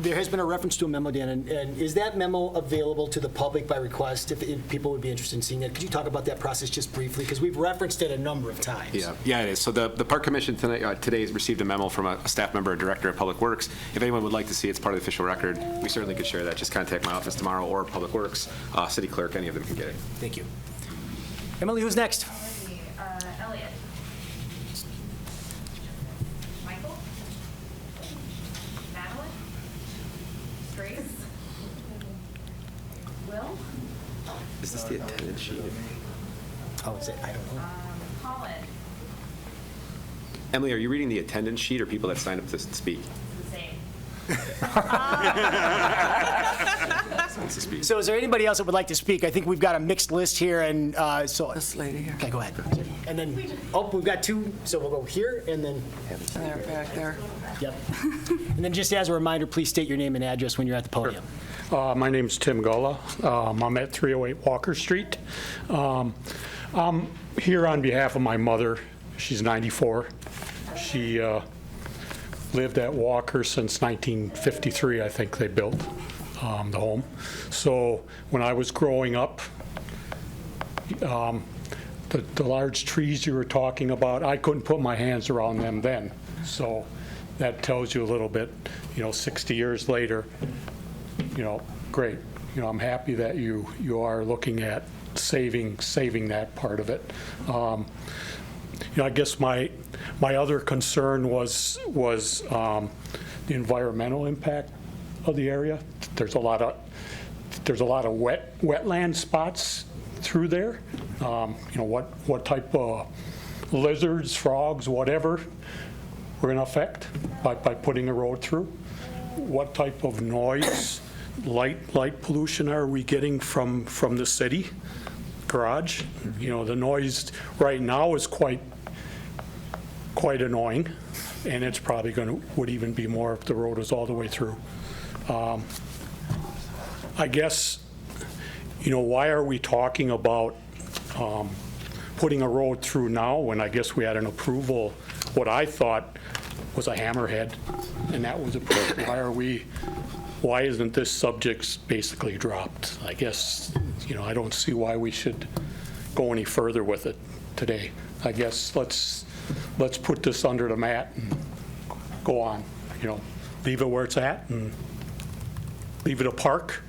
there has been a reference to a memo, Dan, and is that memo available to the public by request if people would be interested in seeing it? Could you talk about that process just briefly? Because we've referenced it a number of times. Yeah, it is. So the Park Commission today received a memo from a staff member, a director of Public Works. If anyone would like to see it's part of the official record, we certainly could share that. Just contact my office tomorrow or Public Works, City Clerk, any of them can get it. Thank you. Emily, who's next? Elliot. Michael. Madeline. Grace. Will. Is this the attendance sheet? Oh, is it? I don't know. Colin. Emily, are you reading the attendance sheet or people that signed up to speak? The same. So is there anybody else that would like to speak? I think we've got a mixed list here, and so. This lady here. Okay, go ahead. And then, we've got 2, so we'll go here, and then. And they're back there. Yep. And then just as a reminder, please state your name and address when you're at the podium. My name's Tim Gullah. I'm at 308 Walker Street. I'm here on behalf of my mother. She's 94. She lived at Walker since 1953, I think they built the home. So when I was growing up, the large trees you were talking about, I couldn't put my hands around them then. So that tells you a little bit, 60 years later, great. I'm happy that you are looking at saving that part of it. I guess my other concern was the environmental impact of the area. There's a lot of wetland spots through there. What type of lizards, frogs, whatever we're going to affect by putting a road through? What type of noise, light pollution are we getting from the city garage? The noise right now is quite annoying, and it's probably would even be more if the road was all the way through. I guess, why are we talking about putting a road through now when I guess we had an approval, what I thought was a hammerhead, and that was approved? Why isn't this subject basically dropped? I guess, I don't see why we should go any further with it today. I guess let's put this under the mat and go on, leave it where it's at and leave it a park,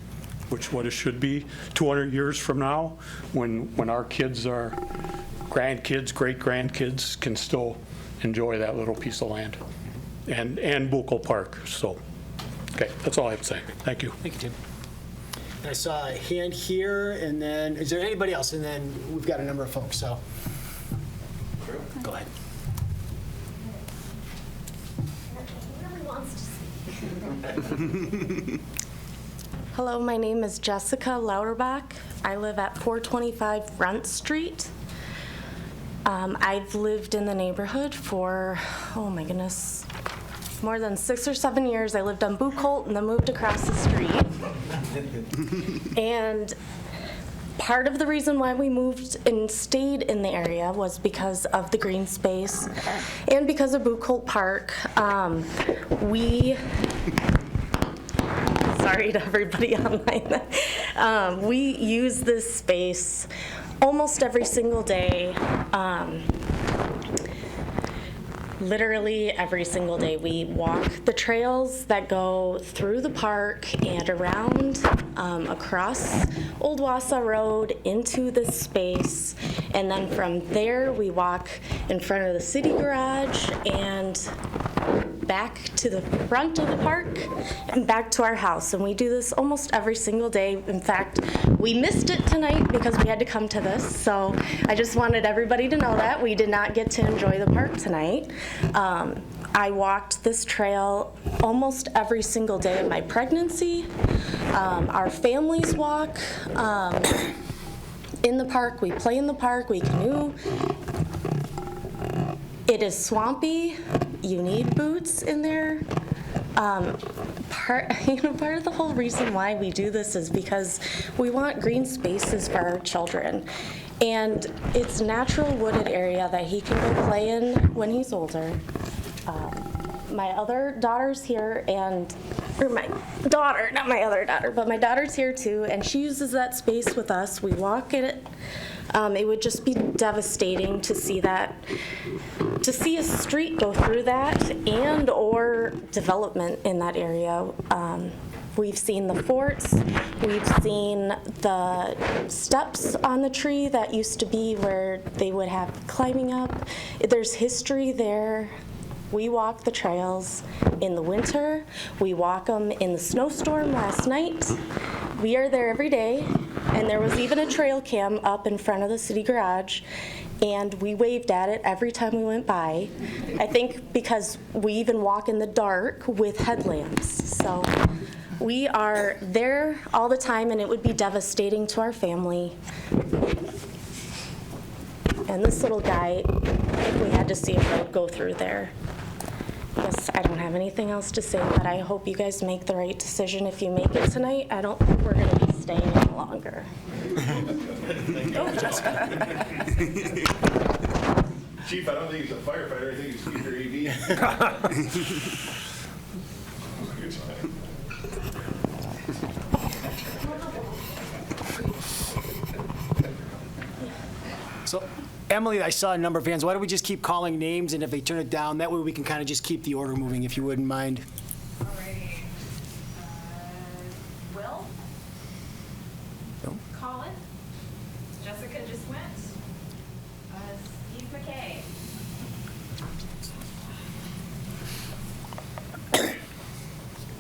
which what it should be 200 years from now when our kids, our grandkids, great-grandkids can still enjoy that little piece of land and Buckel Park. So, okay, that's all I have to say. Thank you. Thank you, Tim. I saw a hand here, and then, is there anybody else? And then we've got a number of folks, so go ahead. Hello, my name is Jessica Lauterbach. I live at 425 Front Street. I've lived in the neighborhood for, oh my goodness, more than 6 or 7 years. I lived on Buckolt and then moved across the street. And part of the reason why we moved and stayed in the area was because of the green space and because of Buckolt Park. Sorry to everybody online. We use this space almost every single day. Literally every single day. We walk the trails that go through the park and around across Old Wausau Road into this space. And then from there, we walk in front of the city garage and back to the front of the park and back to our house. And we do this almost every single day. In fact, we missed it tonight because we had to come to this. So I just wanted everybody to know that we did not get to enjoy the park tonight. I walked this trail almost every single day of my pregnancy. Our families walk in the park. We play in the park. We canoe. It is swampy. You need boots in there. Part of the whole reason why we do this is because we want green spaces for our children. And it's natural wooded area that he can go play in when he's older. My other daughter's here, or my daughter, not my other daughter, but my daughter's here too, and she uses that space with us. We walk in it. It would just be devastating to see a street go through that and or development in that area. We've seen the forts, we've seen the steps on the tree that used to be where they would have climbing up. There's history there. We walk the trails in the winter. We walk them in the snowstorm last night. We are there every day, and there was even a trail cam up in front of the city garage, and we waved at it every time we went by. I think because we even walk in the dark with headlamps. So we are there all the time, and it would be devastating to our family. And this little guy, we had to see a road go through there. Yes, I don't have anything else to say, but I hope you guys make the right decision if you make it tonight. I don't think we're going to be staying any longer. Chief, I don't think he's a firefighter, I think he's future ED. So, Emily, I saw a number of hands. Why don't we just keep calling names, and if they turn it down, that way we can kind of just keep the order moving, if you wouldn't mind. Alrighty. Will? No. Colin? Jessica just went. Steve McKay.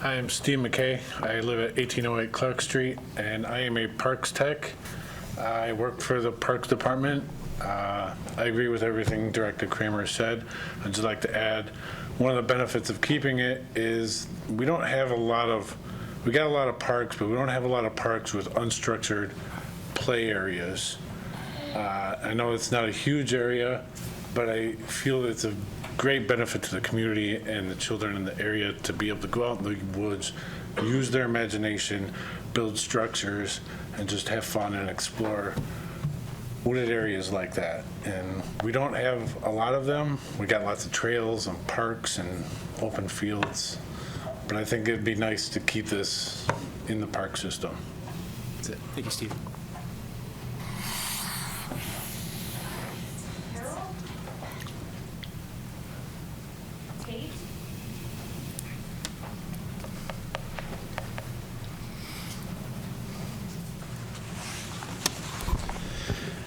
I am Steve McKay. I live at 1808 Clark Street, and I am a Parks Tech. I work for the Parks Department. I agree with everything Director Kramer said. I'd just like to add, one of the benefits of keeping it is we got a lot of parks, but we don't have a lot of parks with unstructured play areas. I know it's not a huge area, but I feel it's a great benefit to the community and the children in the area to be able to go out in the woods, use their imagination, build structures, and just have fun and explore wooded areas like that. And we don't have a lot of them. We got lots of trails and parks and open fields, but I think it'd be nice to keep this in the park system. That's it. Thank you, Steve. Harold? Tate?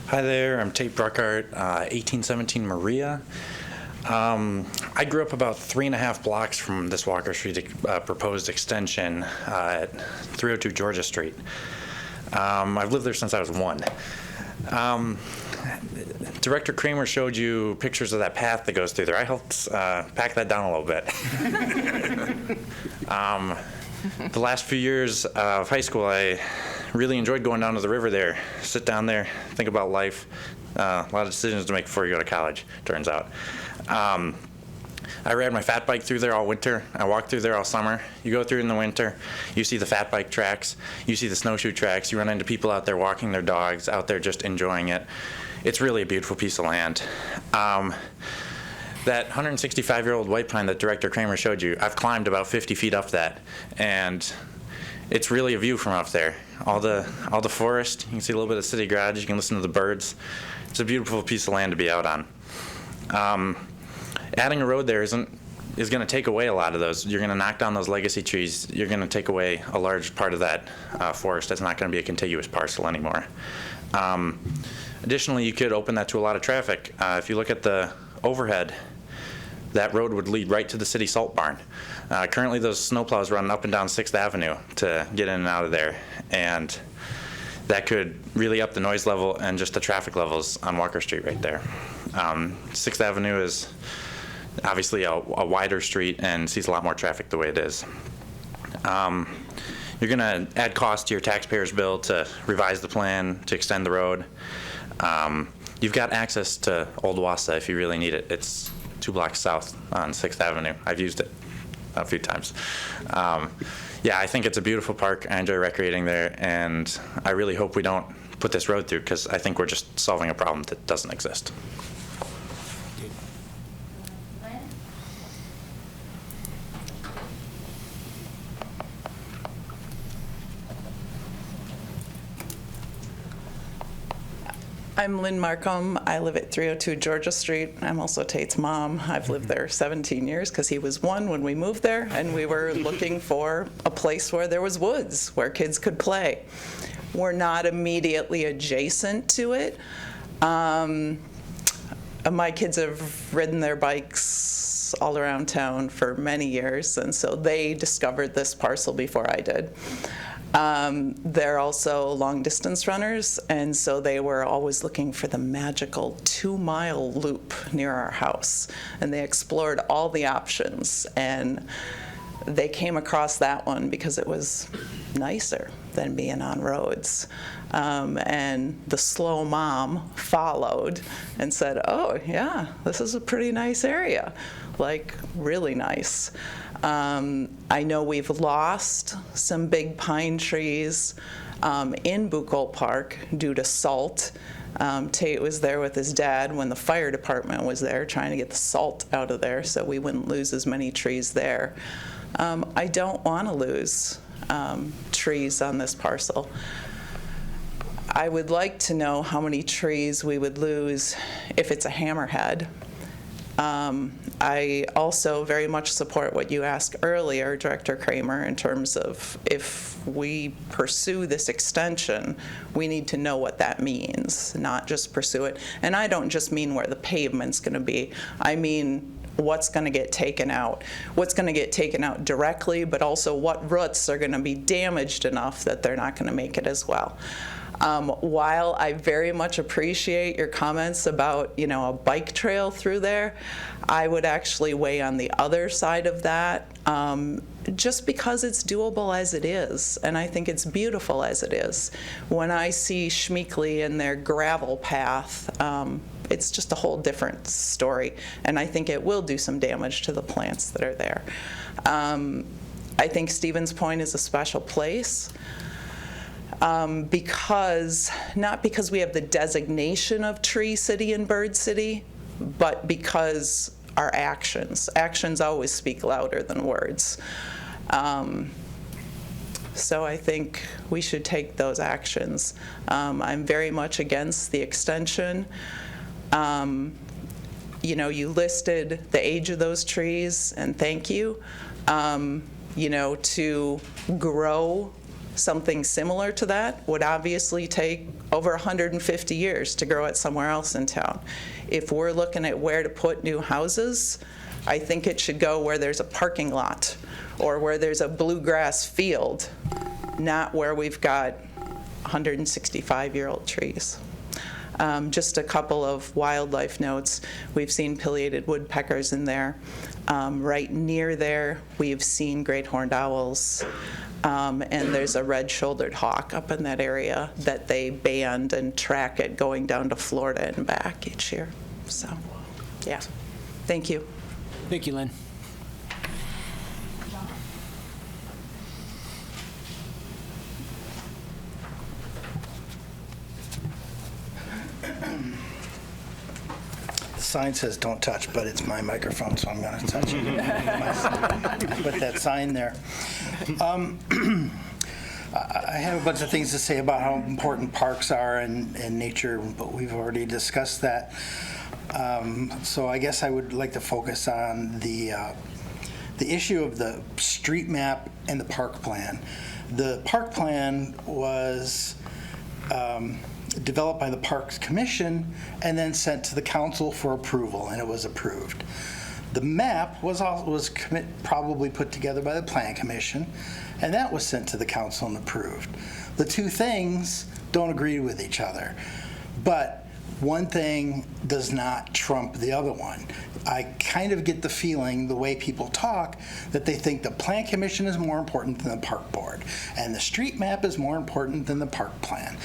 Hi there, I'm Tate Bruckart, 1817 Maria. I grew up about 3.5 blocks from this Walker Street proposed extension at 302 Georgia Street. I've lived there since I was 1. Director Kramer showed you pictures of that path that goes through there. I helped pack that down a little bit. The last few years of high school, I really enjoyed going down to the river there, sit down there, think about life. A lot of decisions to make before you go to college, turns out. I ride my fat bike through there all winter. I walk through there all summer. You go through in the winter, you see the fat bike tracks, you see the snowshoe tracks, you run into people out there walking their dogs, out there just enjoying it. It's really a beautiful piece of land. That 165-year-old white pine that Director Kramer showed you, I've climbed about 50 feet up that, and it's really a view from up there. All the forest, you can see a little bit of City Garage, you can listen to the birds. It's a beautiful piece of land to be out on. Adding a road there is going to take away a lot of those. You're going to knock down those legacy trees. You're going to take away a large part of that forest. That's not going to be a contiguous parcel anymore. Additionally, you could open that to a lot of traffic. If you look at the overhead, that road would lead right to the city salt barn. Currently, those snowplows run up and down 6th Avenue to get in and out of there, and that could really up the noise level and just the traffic levels on Walker Street right there. 6th Avenue is obviously a wider street and sees a lot more traffic the way it is. You're going to add cost to your taxpayers' bill to revise the plan, to extend the road. You've got access to Old Wausau if you really need it. It's 2 blocks south on 6th Avenue. I've used it a few times. Yeah, I think it's a beautiful park. I enjoy recreating there, and I really hope we don't put this road through, because I think we're just solving a problem that doesn't exist. I'm Lynn Markham. I live at 302 Georgia Street. I'm also Tate's mom. I've lived there 17 years because he was 1 when we moved there, and we were looking for a place where there was woods, where kids could play. We're not immediately adjacent to it. My kids have ridden their bikes all around town for many years, and so they discovered this parcel before I did. They're also long-distance runners, and so they were always looking for the magical 2-mile loop near our house. And they explored all the options, and they came across that one because it was nicer than being on roads. And the slow mom followed and said, oh, yeah, this is a pretty nice area, like really nice. I know we've lost some big pine trees in Bucol Park due to salt Tate was there with his dad when the fire department was there trying to get the salt out of there so we wouldn't lose as many trees there. I don't want to lose trees on this parcel. I would like to know how many trees we would lose if it's a hammerhead. I also very much support what you asked earlier, Director Kramer, in terms of if we pursue this extension, we need to know what that means, not just pursue it. And I don't just mean where the pavement's going to be. I mean what's going to get taken out. What's going to get taken out directly, but also what roots are going to be damaged enough that they're not going to make it as well. While I very much appreciate your comments about, a bike trail through there, I would actually weigh on the other side of that, just because it's doable as it is, and I think it's beautiful as it is. When I see Schmeekley and their gravel path, it's just a whole different story, and I think it will do some damage to the plants that are there. I think Stevens Point is a special place. Not because we have the designation of Tree City and Bird City, but because our actions always speak louder than words. So I think we should take those actions. I'm very much against the extension. You listed the age of those trees, and thank you. To grow something similar to that would obviously take over 150 years to grow it somewhere else in town. If we're looking at where to put new houses, I think it should go where there's a parking lot or where there's a bluegrass field, not where we've got 165-year-old trees. Just a couple of wildlife notes. We've seen pileated woodpeckers in there. Right near there, we've seen great horned owls. And there's a red-shouldered hawk up in that area that they band and track it going down to Florida and back each year. So, yeah. Thank you. Thank you, Lynn. The sign says don't touch, but it's my microphone, so I'm going to touch it. Put that sign there. I have a bunch of things to say about how important parks are and nature, but we've already discussed that. So I guess I would like to focus on the issue of the street map and the park plan. The park plan was developed by the Parks Commission and then sent to the council for approval, and it was approved. The map was probably put together by the Plan Commission, and that was sent to the council and approved. The two things don't agree with each other, but one thing does not trump the other one. I kind of get the feeling, the way people talk, that they think the Plan Commission is more important than the Park Board, and the street map is more important than the park plan.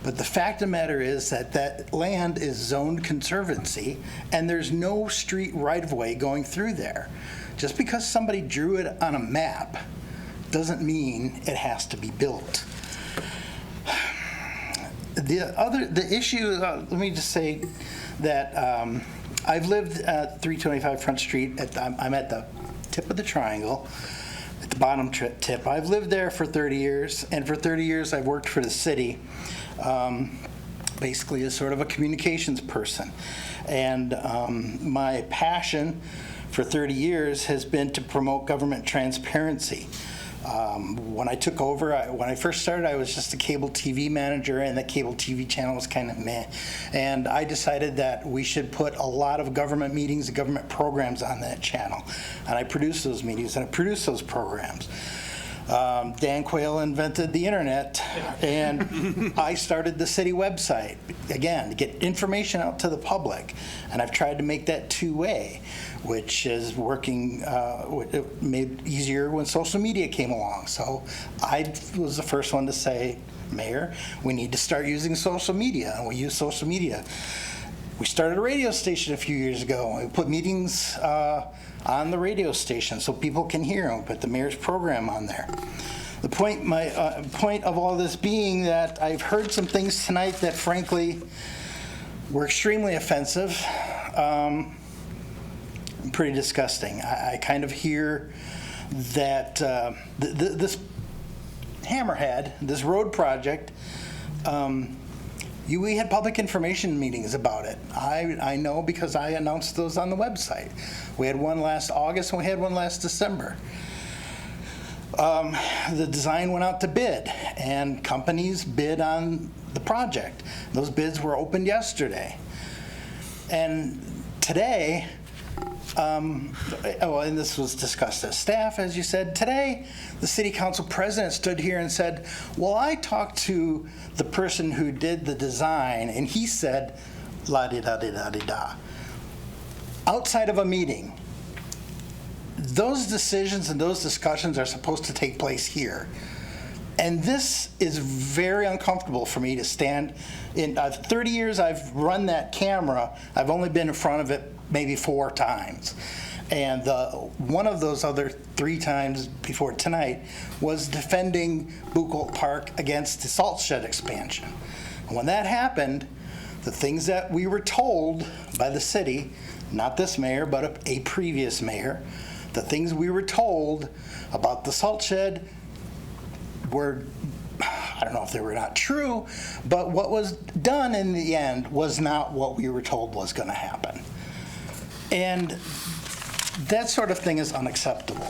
But the fact of the matter is that that land is zoned conservancy, and there's no street right-of-way going through there. Just because somebody drew it on a map doesn't mean it has to be built. The issue, let me just say that I've lived at 325 Front Street. I'm at the tip of the triangle, at the bottom tip. I've lived there for 30 years, and for 30 years I've worked for the city, basically as sort of a communications person. And my passion for 30 years has been to promote government transparency. When I took over, when I first started, I was just a cable TV manager, and the cable TV channel was kind of meh. And I decided that we should put a lot of government meetings and government programs on that channel. And I produced those meetings and I produced those programs. Dan Quayle invented the internet, and I started the city website, again, to get information out to the public. And I've tried to make that two-way, which is working, it made easier when social media came along. So I was the first one to say, Mayor, we need to start using social media, and we use social media. We started a radio station a few years ago. We put meetings on the radio station so people can hear them. Put the mayor's program on there. The point, my point of all this being that I've heard some things tonight that frankly were extremely offensive, pretty disgusting. I kind of hear that this Hammerhead, this road project, we had public information meetings about it. I know because I announced those on the website. We had one last August and we had one last December. The design went out to bid and companies bid on the project. Those bids were opened yesterday. And today, and this was discussed as staff, as you said, today the city council president stood here and said, well, I talked to the person who did the design and he said, la-di-da-di-da-di-da. Outside of a meeting, those decisions and those discussions are supposed to take place here. And this is very uncomfortable for me to stand in. 30 years I've run that camera, I've only been in front of it maybe 4 times. And one of those other 3 times before tonight was defending Buchholz Park against the salt shed expansion. And when that happened, the things that we were told by the city, not this mayor, but a previous mayor, the things we were told about the salt shed were, I don't know if they were not true, but what was done in the end was not what we were told was going to happen. And that sort of thing is unacceptable.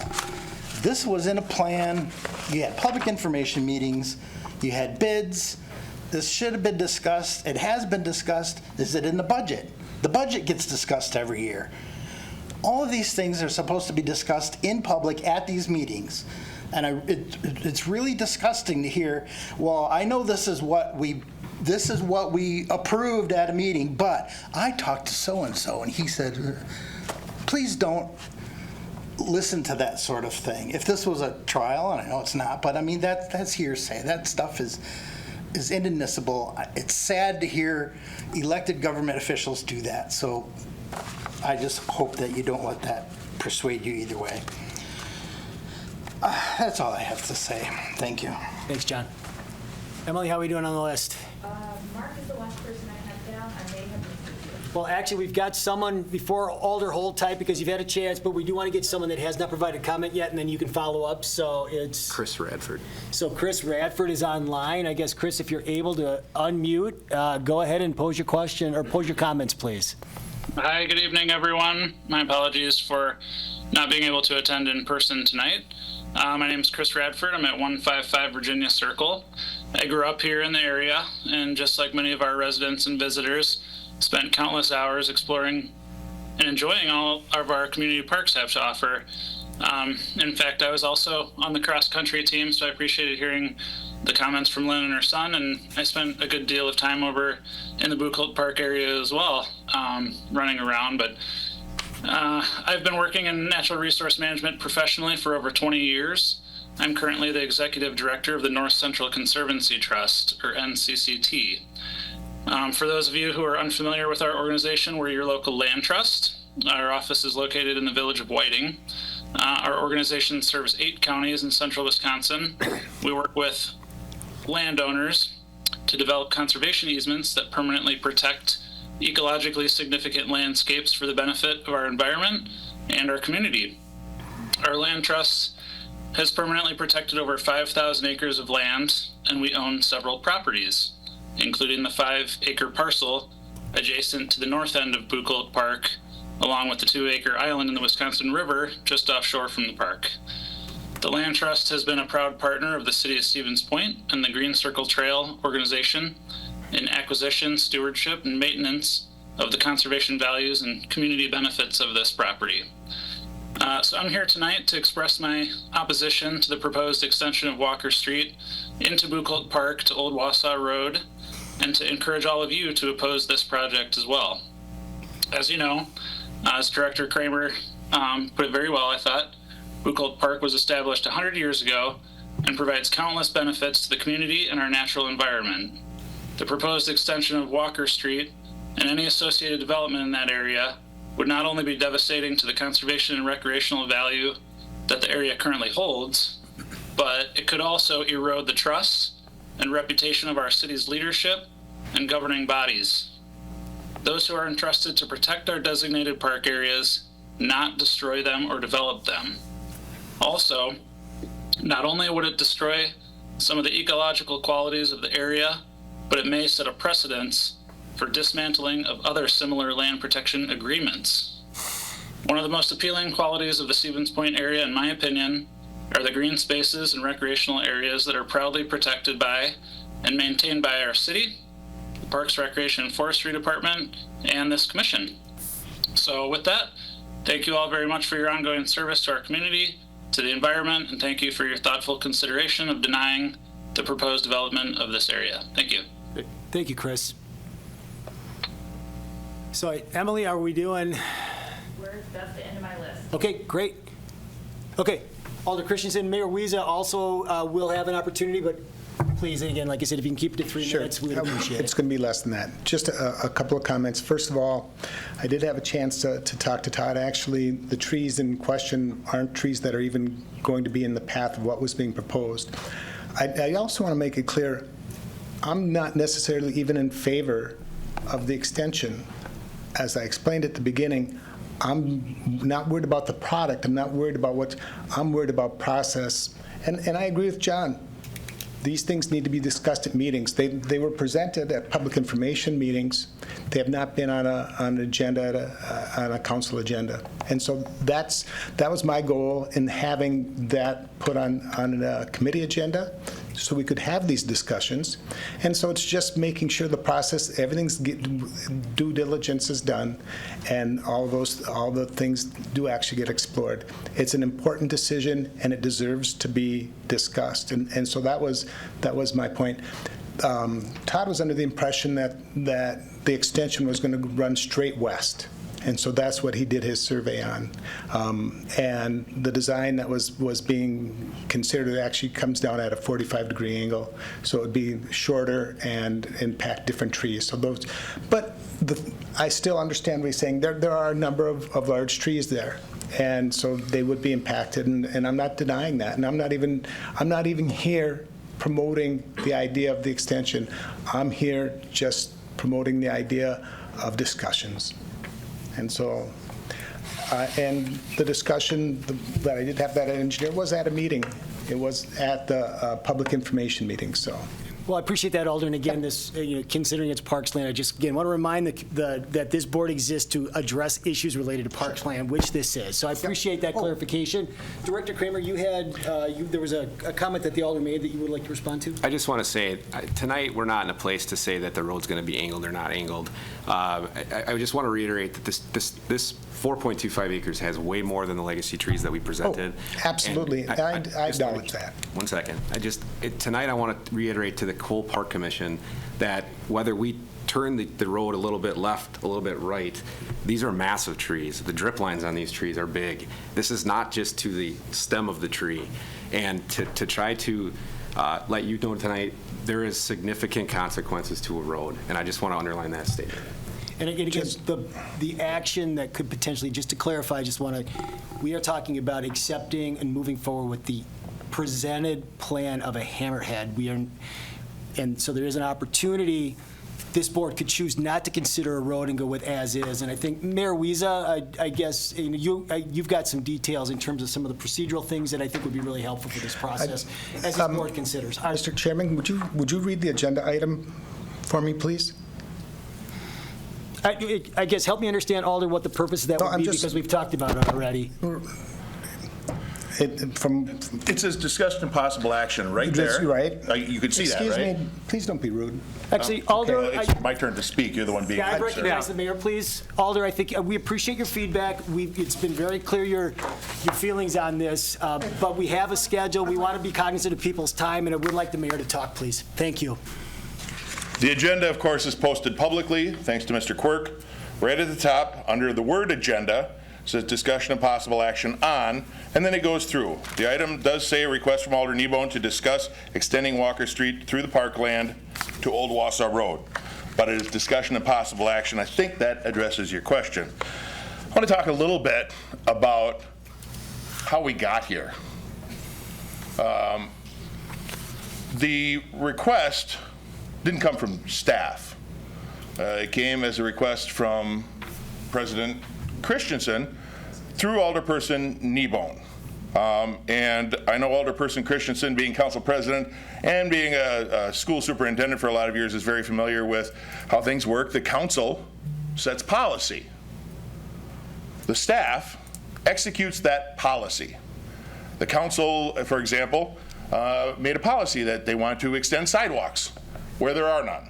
This was in a plan. You had public information meetings. You had bids. This should have been discussed. It has been discussed. Is it in the budget? The budget gets discussed every year. All of these things are supposed to be discussed in public at these meetings. And it's really disgusting to hear, well, I know this is what we approved at a meeting, but I talked to so-and-so and he said, please don't listen to that sort of thing. If this was a trial, and I know it's not, but I mean, that's hearsay. That stuff is inadmissible. It's sad to hear elected government officials do that. So I just hope that you don't let that persuade you either way. That's all I have to say. Thank you. Thanks, John. Emily, how are we doing on the list? Mark is the last person I have down. I may have missed you. Well, actually, we've got someone before Alder, hold tight because you've had a chance, but we do want to get someone that has not provided comment yet, and then you can follow up. So it's Chris Radford. So Chris Radford is online. I guess, Chris, if you're able to unmute, go ahead and pose your question or pose your comments, please. Hi, good evening, everyone. My apologies for not being able to attend in person tonight. My name is Chris Radford. I'm at 155 Virginia Circle. I grew up here in the area, and just like many of our residents and visitors, spent countless hours exploring and enjoying all of our community parks have to offer. In fact, I was also on the cross-country team, so I appreciated hearing the comments from Lynn and her son, and I spent a good deal of time over in the Buchholz Park area as well, running around. But I've been working in natural resource management professionally for over 20 years. I'm currently the executive director of the North Central Conservancy Trust, or NCCT. For those of you who are unfamiliar with our organization, we're your local land trust. Our office is located in the village of Whiting. Our organization serves 8 counties in central Wisconsin. We work with landowners to develop conservation easements that permanently protect ecologically significant landscapes for the benefit of our environment and our community. Our land trust has permanently protected over 5,000 acres of land, and we own several properties, including the 5-acre parcel adjacent to the north end of Buchholz Park, along with the 2-acre island in the Wisconsin River just offshore from the park. The Land Trust has been a proud partner of the City of Stevens Point and the Green Circle Trail organization in acquisition, stewardship, and maintenance of the conservation values and community benefits of this property. So I'm here tonight to express my opposition to the proposed extension of Walker Street into Buchholz Park to Old Wausau Road, and to encourage all of you to oppose this project as well. As you know, as Director Kramer put it very well, I thought, Buchholz Park was established 100 years ago and provides countless benefits to the community and our natural environment. The proposed extension of Walker Street and any associated development in that area would not only be devastating to the conservation and recreational value that the area currently holds, but it could also erode the trust and reputation of our city's leadership and governing bodies. those who are entrusted to protect our designated park areas, not destroy them or develop them. Also, not only would it destroy some of the ecological qualities of the area, but it may set a precedence for dismantling of other similar land protection agreements. One of the most appealing qualities of the Stevens Point area, in my opinion, are the green spaces and recreational areas that are proudly protected by and maintained by our city, the Parks, Recreation, and Forestry Department, and this commission. So with that, thank you all very much for your ongoing service to our community, to the environment, and thank you for your thoughtful consideration of denying the proposed development of this area. Thank you. Thank you, Chris. So Emily, are we doing? That's the end of my list. Okay, great. Okay, Alder Christensen, Mayor Wiesa also will have an opportunity, but please, and again, like I said, if you can keep it to 3 minutes, we would appreciate It's it. going to be less than that. Just a couple of comments. First of all, I did have a chance to talk to Todd. Actually, the trees in question aren't trees that are even going to be in the path of what was being proposed. I also want to make it clear, I'm not necessarily even in favor of the extension. As I explained at the beginning, I'm not worried about the product. I'm not worried about I'm worried about process. And I agree with John. These things need to be discussed at meetings. They were presented at public information meetings. They have not been on an agenda, on a council agenda. And so that was my goal in having that put on a committee agenda so we could have these discussions. And so it's just making sure the process, everything's due diligence is done, and all the things do actually get explored. It's an important decision, and it deserves to be discussed. And so that was my point. Todd was under the impression that the extension was going to run straight west. And so that's what he did his survey on. And the design that was being considered actually comes down at a 45-degree angle. So it would be shorter and impact different trees. So those, but I still understand what he's saying. There are a number of large trees there. And so they would be impacted, and I'm not denying that. And I'm not even here promoting the idea of the extension. I'm here just promoting the idea of discussions. And so, and the discussion that I did have that engineer was at a meeting. It was at the public information meeting, so. Well, I appreciate that, Alder, and again, this, considering it's parks land, I just, again, want to remind that this board exists to address issues related to parks land, which this is. So I appreciate that clarification. Director Kramer, you had, there was a comment that the Alder made that you would like to respond to? I just want to say, tonight, we're not in a place to say that the road's going to be angled or not angled. I just want to reiterate that this 4.25 acres has way more than the legacy trees that we presented. Oh, absolutely. I acknowledge that. One second. Tonight I want to reiterate to the Cole Park Commission that whether we turn the road a little bit left, a little bit right, these are massive trees. The drip lines on these trees are big. This is not just to the stem of the tree. And to try to let you know tonight, there is significant consequences to a road. And I just want to underline that statement. And again, the action that could potentially, just to clarify, we are talking about accepting and moving forward with the presented plan of a hammerhead. And so there is an opportunity, this board could choose not to consider a road and go with as is. And I think Mayor Wiesa, I guess, you've got some details in terms of some of the procedural things that I think would be really helpful for this process as this board considers. Mr. Chairman, would you read the agenda item for me, please? I guess help me understand, Alder, what the purpose of that would be, because we've talked about it already. It says discussion and possible action right there. Right. You can see that, right? Excuse me, please don't be rude. Actually, Alder, okay, it's my turn to speak. You're the one being. Yeah, I recognize the mayor, please. Alder, I think we appreciate your feedback. It's been very clear your feelings on this, but we have a schedule. We want to be cognizant of people's time, and I would like the mayor to talk, please. Thank you. The agenda, of course, is posted publicly, thanks to Mr. Quirk. Right at the top, under the word agenda, says discussion and possible action on, and then it goes through. The item does say a request from Alder Kneebone to discuss extending Walker Street through the parkland to Old Wausau Road. But it is discussion and possible action. I think that addresses your question. I want to talk a little bit about how we got here. The request didn't come from staff. It came as a request from President Christensen through Alderperson Kneebone. And I know Alderperson Christensen, being council president and being a school superintendent for a lot of years, is very familiar with how things work. The council sets policy. The staff executes that policy. The council, for example, made a policy that they want to extend sidewalks where there are none.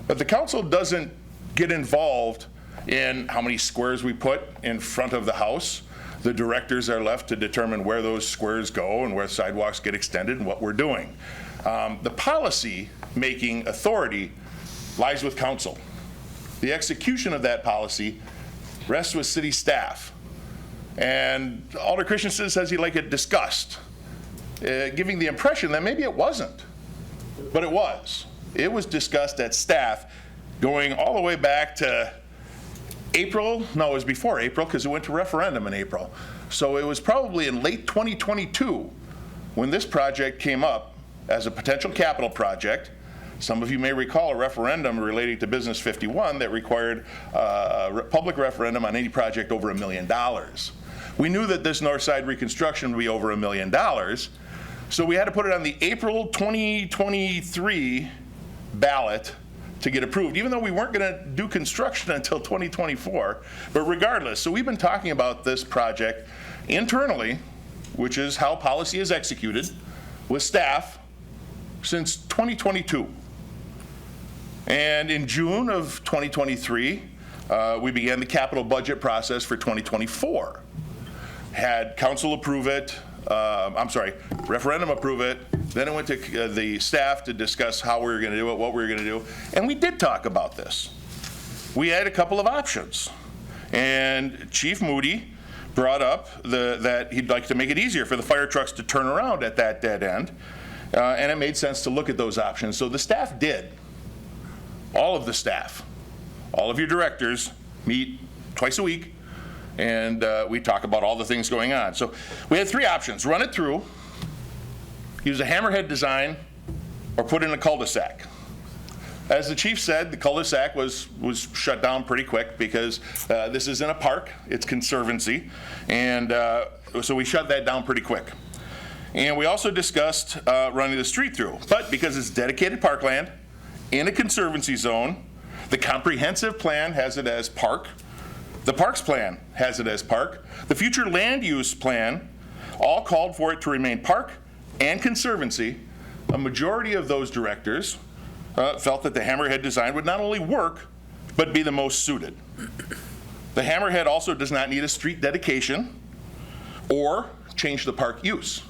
But the council doesn't get involved in how many squares we put in front of the house. The directors are left to determine where those squares go and where sidewalks get extended and what we're doing. The policy-making authority lies with council. The execution of that policy rests with city staff. And Alder Christensen says he'd like it discussed, giving the impression that maybe it wasn't, but it was. It was discussed at staff going all the way back to April. No, it was before April because it went to referendum in April. So it was probably in late 2022 when this project came up as a potential capital project. Some of you may recall a referendum relating to Business 51 that required a public referendum on any project over $1 million. We knew that this north side reconstruction would be over $1 million, so we had to put it on the April 2023 ballot to get approved, even though we weren't going to do construction until 2024. But regardless, so we've been talking about this project internally, which is how policy is executed, with staff since 2022. And in June of 2023, we began the capital budget process for 2024. Had council approve it, referendum approve it, then it went to the staff to discuss how we were going to do it, what we were going to do, and we did talk about this. We had a couple of options, and Chief Moody brought up that he'd like to make it easier for the fire trucks to turn around at that dead end, and it made sense to look at those options. So the staff did. All of the staff, all of your directors meet twice a week, and we talk about all the things going on. So we had three options: run it through, use a hammerhead design, or put in a cul-de-sac. As the chief said, the cul-de-sac was shut down pretty quick because this is in a park, it's conservancy, and so we shut that down pretty quick. And we also discussed running the street through, but because it's dedicated parkland in a conservancy zone, the comprehensive plan has it as park, the parks plan has it as park, the future land use plan all called for it to remain park and conservancy. A majority of those directors felt that the hammerhead design would not only work, but be the most suited. The hammerhead also does not need a street dedication or change the park use.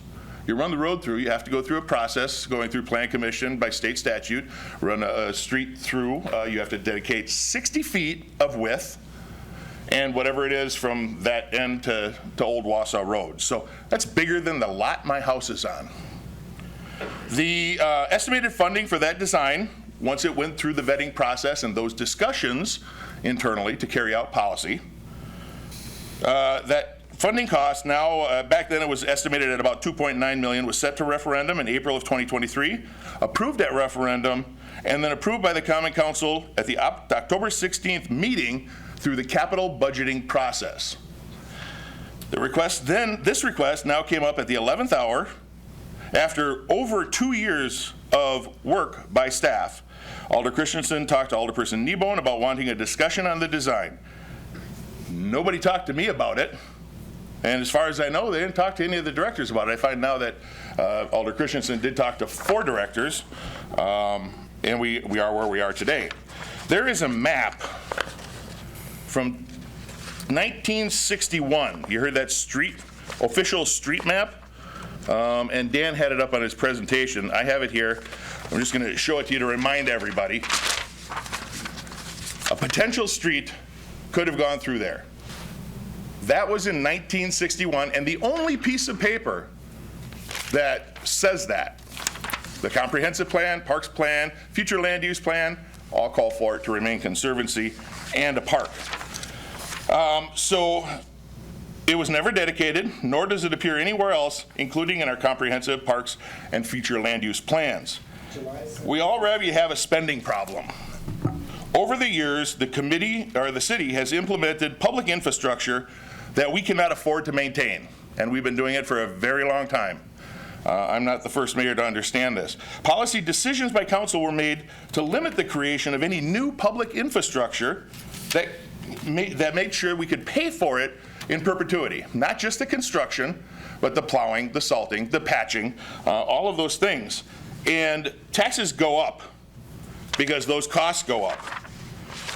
You run the road through, you have to go through a process, going through Plan Commission by state statute, run a street through, you have to dedicate 60 feet of width, and whatever it is from that end to Old Wausau Road. So that's bigger than the lot my house is on. The estimated funding for that design, once it went through the vetting process and those discussions internally to carry out policy, that funding cost now, back then it was estimated at about $2.9 million, was set to referendum in April of 2023, approved at referendum, and then approved by the Common Council at the October 16th meeting through the capital budgeting process. This request now came up at the 11th hour after over 2 years of work by staff. Alder Christensen talked to Alderperson Kneebone about wanting a discussion on the design. Nobody talked to me about it. And as far as I know, they didn't talk to any of the directors about it. I find now that Alder Christensen did talk to 4 directors, and we are where we are today. There is a map from 1961. You heard that official street map? And Dan had it up on his presentation. I have it here. I'm just going to show it to you to remind everybody. A potential street could have gone through there. That was in 1961, and the only piece of paper that says that, the comprehensive plan, parks plan, future land use plan, all call for it to remain conservancy and a park. So it was never dedicated, nor does it appear anywhere else, including in our comprehensive parks and future land use plans. We already have a spending problem. Over the years, the committee, or the city, has implemented public infrastructure that we cannot afford to maintain, and we've been doing it for a very long time. I'm not the first mayor to understand this. Policy decisions by council were made to limit the creation of any new public infrastructure that made sure we could pay for it in perpetuity. Not just the construction, but the plowing, the salting, the patching, all of those things. And taxes go up because those costs go up.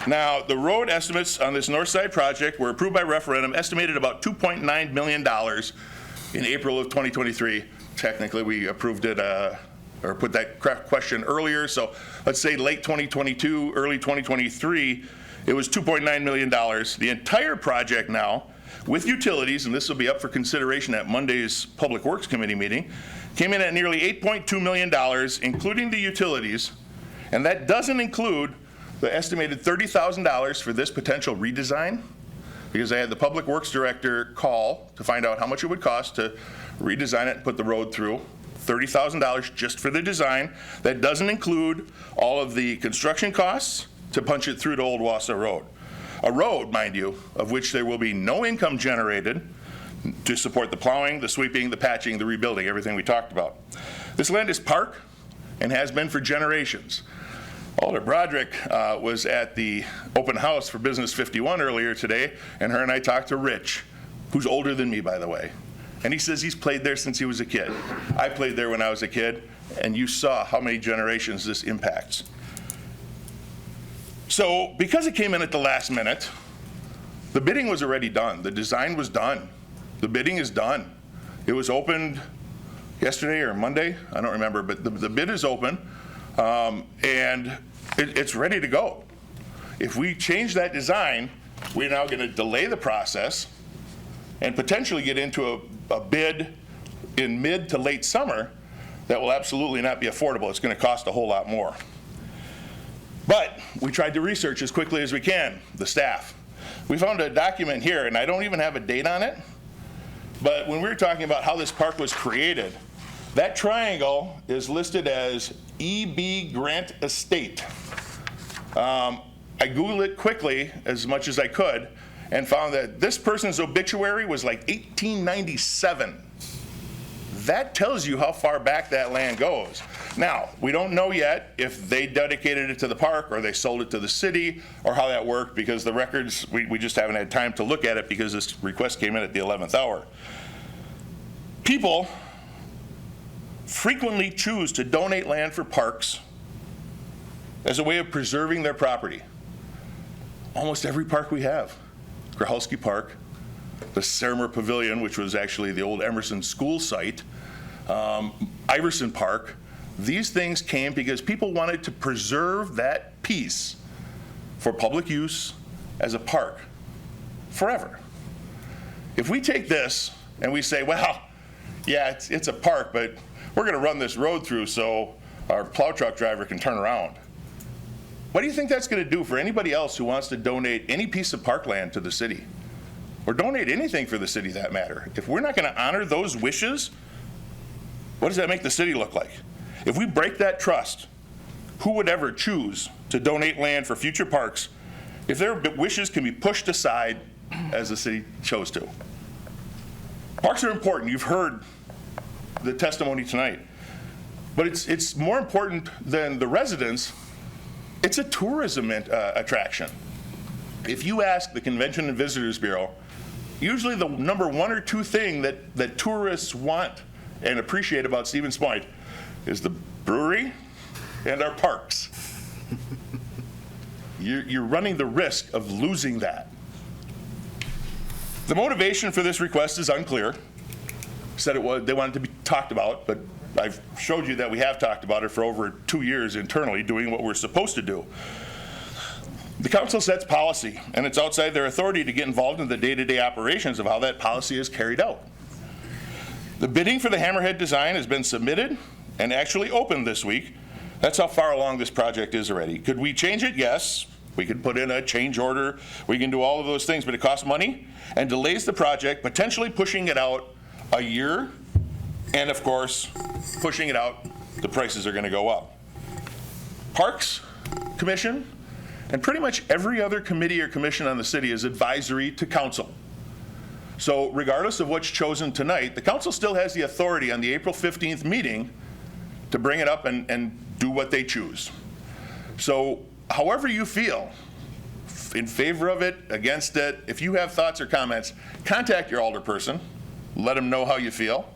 Now, the road estimates on this North Side project were approved by referendum, estimated about $2.9 million in April of 2023. Technically, we approved it, or put that question earlier, so let's say late 2022, early 2023, it was $2.9 million. The entire project now, with utilities, and this will be up for consideration at Monday's Public Works Committee meeting, came in at nearly $8.2 million, including the utilities, and that doesn't include the estimated $30,000 for this potential redesign, because I had the Public Works Director call to find out how much it would cost to redesign it and put the road through. $30,000 just for the design. That doesn't include all of the construction costs to punch it through to Old Wausau Road. A road, mind you, of which there will be no income generated to support the plowing, the sweeping, the patching, the rebuilding, everything we talked about. This land is park and has been for generations. Alder Broderick was at the open house for Business 51 earlier today, and her and I talked to Rich, who's older than me, by the way. And he says he's played there since he was a kid. I played there when I was a kid, and you saw how many generations this impacts. So because it came in at the last minute, the bidding was already done. The design was done. The bidding is done. It was opened yesterday or Monday, I don't remember, but the bid is open. And it's ready to go. If we change that design, we're now going to delay the process and potentially get into a bid in mid to late summer that will absolutely not be affordable. It's going to cost a whole lot more. But we tried to research as quickly as we can, the staff. We found a document here, and I don't even have a date on it, but when we were talking about how this park was created, that triangle is listed as E.B. Grant Estate. I Googled it quickly as much as I could and found that this person's obituary was like 1897. That tells you how far back that land goes. Now, we don't know yet if they dedicated it to the park or they sold it to the city or how that worked, because the records, we just haven't had time to look at it because this request came in at the 11th hour. People frequently choose to donate land for parks as a way of preserving their property. Almost every park we have, Grahowski Park, the Saramer Pavilion, which was actually the old Emerson school site, Iverson Park, these things came because people wanted to preserve that piece for public use as a park forever. If we take this and we say, well, yeah, it's a park, but we're going to run this road through so our plow truck driver can turn around. What do you think that's going to do for anybody else who wants to donate any piece of parkland to the city? Or donate anything for the city, that matter? If we're not going to honor those wishes, what does that make the city look like? If we break that trust, who would ever choose to donate land for future parks if their wishes can be pushed aside as the city chose to? Parks are important. You've heard the testimony tonight. But it's more important than the residents. It's a tourism attraction. If you ask the Convention and Visitors Bureau, usually the number one or two thing that tourists want and appreciate about Stevens Point is the brewery and our parks. You're running the risk of losing that. The motivation for this request is unclear. Said they wanted to be talked about, but I've showed you that we have talked about it for over 2 years internally, doing what we're supposed to do. The council sets policy, and it's outside their authority to get involved in the day-to-day operations of how that policy is carried out. The bidding for the Hammerhead design has been submitted and actually opened this week. That's how far along this project is already. Could we change it? Yes. We could put in a change order. We can do all of those things, but it costs money and delays the project, potentially pushing it out a year, and of course, pushing it out, the prices are going to go up. Parks Commission And pretty much every other committee or commission on the city is advisory to council. So regardless of what's chosen tonight, the council still has the authority on the April 15th meeting to bring it up and do what they choose. So however you feel, in favor of it, against it, if you have thoughts or comments, contact your alderperson. Let them know how you feel.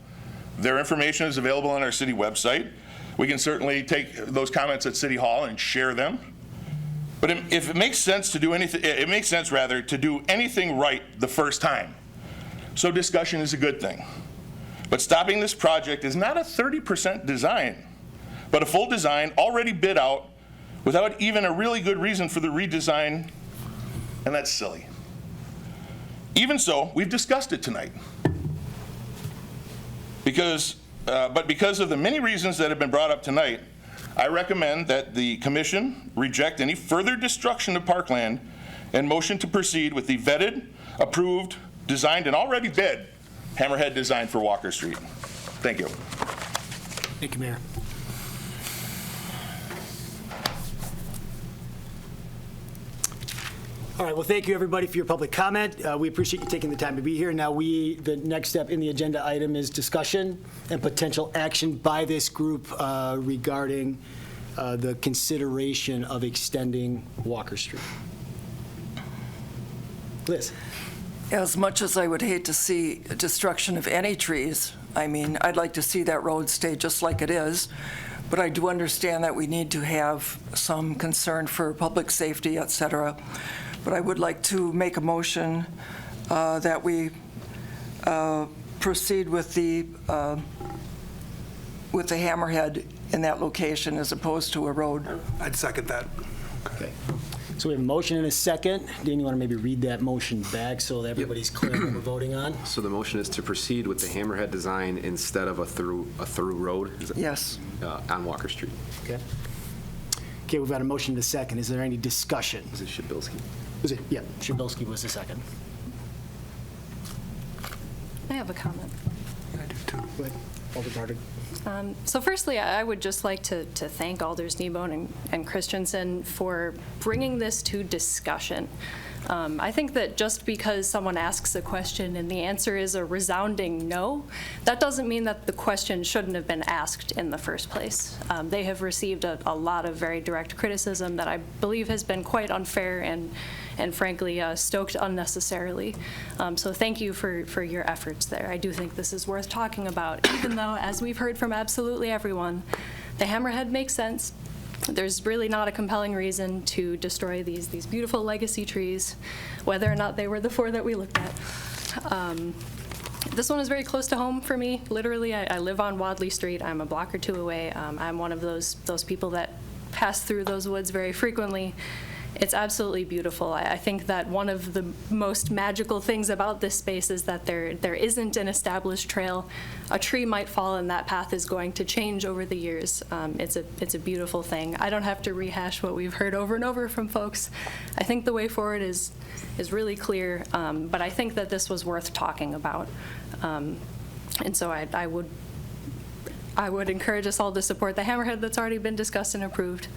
Their information is available on our city website. We can certainly take those comments at City Hall and share them. But if it makes sense to do anything, it makes sense rather to do anything right the first time. So discussion is a good thing. But stopping this project is not a 30% design, but a full design already bid out without even a really good reason for the redesign, and that's silly. Even so, we've discussed it tonight. But because of the many reasons that have been brought up tonight, I recommend that the commission reject any further destruction of parkland and motion to proceed with the vetted, approved, designed, and already bid hammerhead design for Walker Street. Thank you. Thank you, Mayor. All right, well, thank you, everybody, for your public comment. We appreciate you taking the time to be here. Now, the next step in the agenda item is discussion and potential action by this group regarding the consideration of extending Walker Street. Liz. As much as I would hate to see destruction of any trees, I mean, I'd like to see that road stay just like it is, but I do understand that we need to have some concern for public safety, et cetera. But I would like to make a motion that we proceed with the hammerhead in that location as opposed to a road. I'd second that. Okay. So we have a motion and a second. Dan, you want to maybe read that motion back so that everybody's clear what we're voting on? So the motion is to proceed with the hammerhead design instead of a through road? Is it? Yes. On Walker Street. Okay. Okay, we've got a motion and a second. Is there any discussion? Is it Shabilsky? Was it? Yeah, Shabilsky was the second. I have a comment. I do too. Go ahead. Alder Bartig. So firstly, I would just like to thank Alders Kneebone and Christensen for bringing this to discussion. I think that just because someone asks a question and the answer is a resounding no, that doesn't mean that the question shouldn't have been asked in the first place. They have received a lot of very direct criticism that I believe has been quite unfair and frankly stoked unnecessarily. So thank you for your efforts there. I do think this is worth talking about, even though, as we've heard from absolutely everyone, the hammerhead makes sense. There's really not a compelling reason to destroy these beautiful legacy trees, whether or not they were the 4 that we looked at. This one is very close to home for me. Literally, I live on Wadley Street. I'm a block or 2 away. I'm one of those people that pass through those woods very frequently. It's absolutely beautiful. I think that one of the most magical things about this space is that there isn't an established trail. A tree might fall and that path is going to change over the years. It's a beautiful thing. I don't have to rehash what we've heard over and over from folks. I think the way forward is really clear, but I think that this was worth talking about. And so I would encourage us all to support the hammerhead that's already been discussed and approved.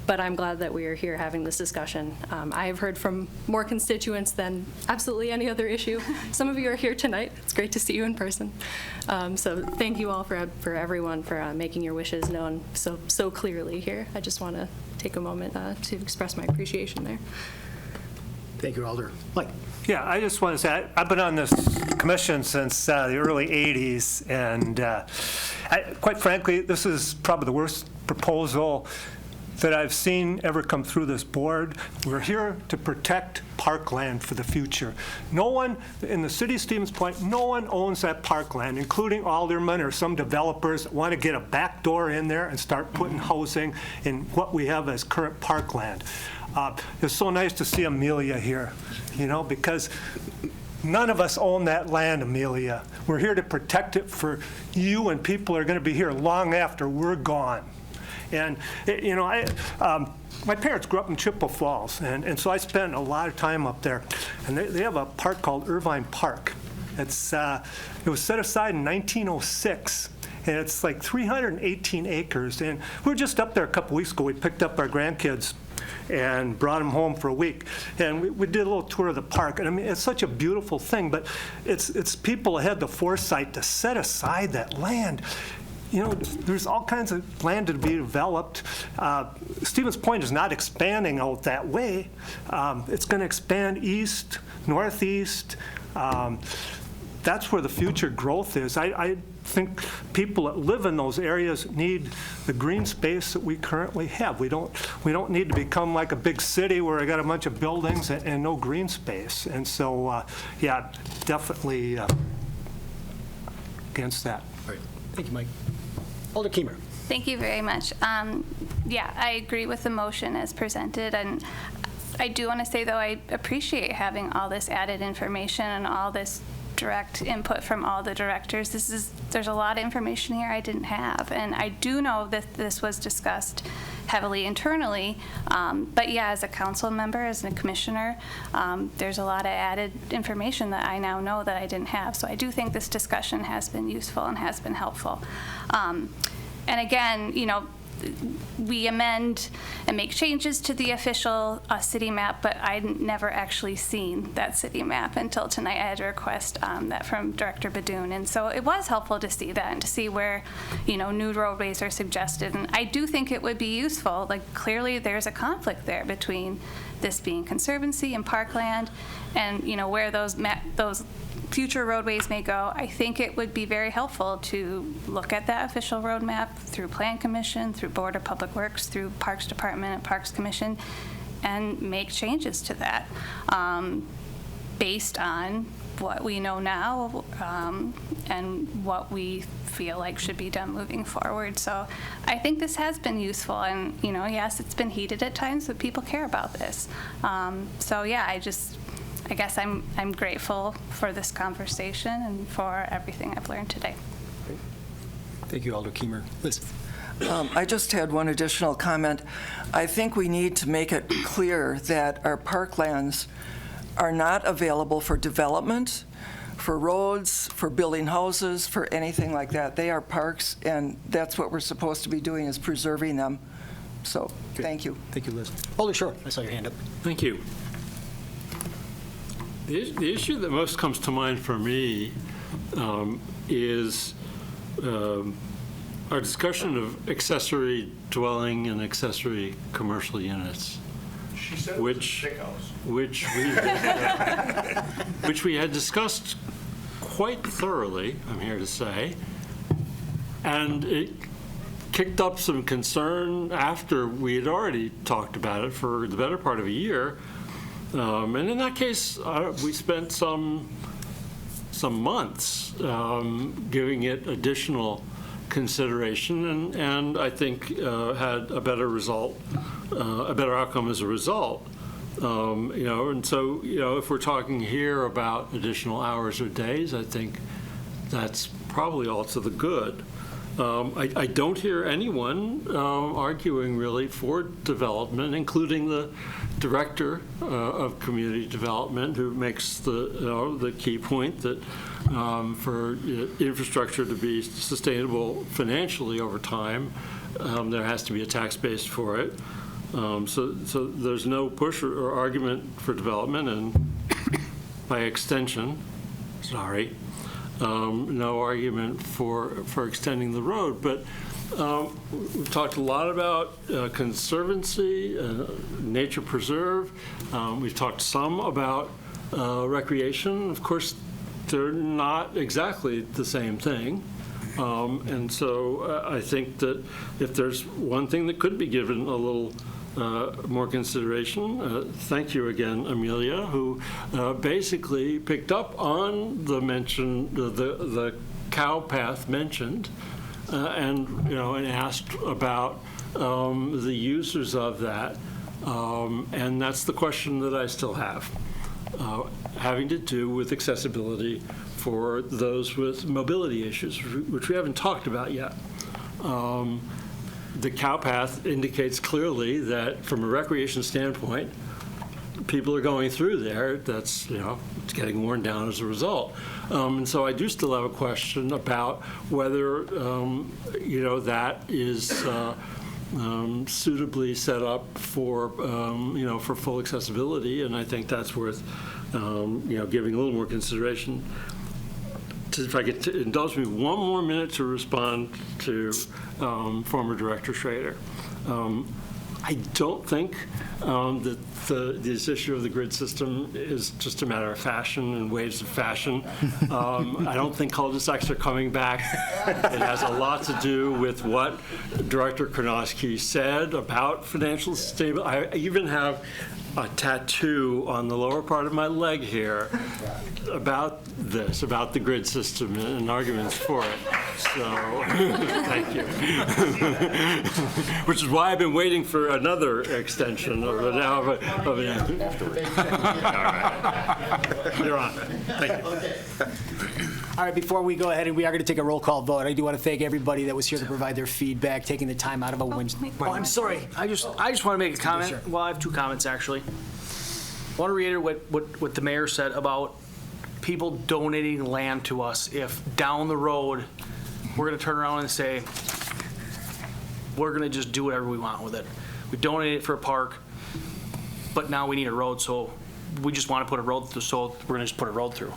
But I'm glad that we are here having this discussion. I have heard from more constituents than absolutely any other issue. Some of you are here tonight. It's great to see you in person. So thank you all for everyone for making your wishes known so clearly here. I just want to take a moment to express my appreciation there. Thank you, Alder. Mike. Yeah, I just want to say, I've been on this commission since the early 80s, and quite frankly, this is probably the worst proposal that I've seen ever come through this board. We're here to protect parkland for the future. No one, in the city of Stevens Point, no one owns that parkland, including aldermen or some developers that want to get a back door in there and start putting housing in what we have as current parkland. It's so nice to see Amelia here, because none of us own that land, Amelia. We're here to protect it for you, and people are going to be here long after we're gone. And, my parents grew up in Chippewa Falls, and so I spent a lot of time up there. And they have a park called Irvine Park. It was set aside in 1906, and it's like 318 acres. And we were just up there a couple weeks ago. We picked up our grandkids and brought them home for a week. And we did a little tour of the park. And I mean, it's such a beautiful thing, but it's people had the foresight to set aside that land. You know, there's all kinds of land to be developed. Stevens Point is not expanding out that way. It's going to expand east, northeast. That's where the future growth is. I think people that live in those areas need the green space that we currently have. We don't need to become like a big city where I got a bunch of buildings and no green space. And so, yeah, definitely against that. All right. Thank you, Mike. Alder Kiemer. Thank you very much. Yeah, I agree with the motion as presented, and I do want to say, though, I appreciate having all this added information and all this direct input from all the directors. There's a lot of information here I didn't have, and I do know that this was discussed heavily internally, but yeah, as a council member, as a commissioner, there's a lot of added information that I now know that I didn't have. So I do think this discussion has been useful and has been helpful. And again, you know, we amend and make changes to the official city map, but I'd never actually seen that city map until tonight. I had to request that from Director Badoon, and so it was helpful to see that and to see where, you know, new roadways are suggested. And I do think it would be useful. Like, clearly there's a conflict there between this being conservancy and parkland, and, you know, where those future roadways may go. I think it would be very helpful to look at that official road map through Plan Commission, through Board of Public Works, through Parks Department and Parks Commission, and make changes to that based on what we know now and what we feel like should be done moving forward. So I think this has been useful, and, you know, yes, it's been heated at times, but people care about this. So yeah, I guess I'm grateful for this conversation and for everything I've learned today. Thank you, Alder Kiemer. Liz. I just had one additional comment. I think we need to make it clear that our parklands are not available for development, for roads, for building houses, for anything like that. They are parks, and that's what we're supposed to be doing, is preserving them. So, thank you. Thank you, Liz. Alder Short, I saw your hand up. Thank you. The issue that most comes to mind for me is our discussion of accessory dwelling and accessory commercial units. She said which we had discussed quite thoroughly, I'm here to say, and it kicked up some concern after we had already talked about it for the better part of a year. And in that case, we spent some months giving it additional consideration, and I think had a better result, a better outcome as a result. You know, and so, you know, if we're talking here about additional hours or days, I think that's probably all to the good. I don't hear anyone arguing really for development, including the director of community development, who makes the key point that for infrastructure to be sustainable financially over time, there has to be a tax base for it. So there's no push or argument for development, and by extension, no argument for extending the road. But we've talked a lot about conservancy, nature preserve. We've talked some about recreation. Of course, they're not exactly the same thing. And so I think that if there's one thing that could be given a little more consideration, thank you again, Amelia, who basically picked up on the mention, the cow path mentioned, and and asked about the users of that, and that's the question that I still have, having to do with accessibility for those with mobility issues, which we haven't talked about yet. The cow path indicates clearly that from a recreation standpoint, people are going through there. That's, it's getting worn down as a result. And so I do still have a question about whether, that is suitably set up for, for full accessibility, and I think that's worth, giving a little more consideration. If I could indulge me 1 more minute to respond to former Director Schrader. I don't think that this issue of the grid system is just a matter of fashion and waves of fashion. I don't think cul-de-sacs are coming back. It has a lot to do with what Director Karnowski said about financial stability. I even have a tattoo on the lower part of my leg here about this, about the grid system and arguments for it. So, thank you. Which is why I've been waiting for another extension of it now. All right. You're on. Thank you. All right, before we go ahead and we are going to take a roll call vote, I do want to thank everybody that was here to provide their feedback, taking the time out of a Wednesday. Oh, I'm sorry. I just want to make a comment. Sure. Well, I have 2 comments, actually. I want to reiterate what the mayor said about people donating land to us if down the road we're going to turn around and say, we're going to just do whatever we want with it. We donated it for a park, but now we need a road, so we just want to put a road through, so we're going to just put a road through.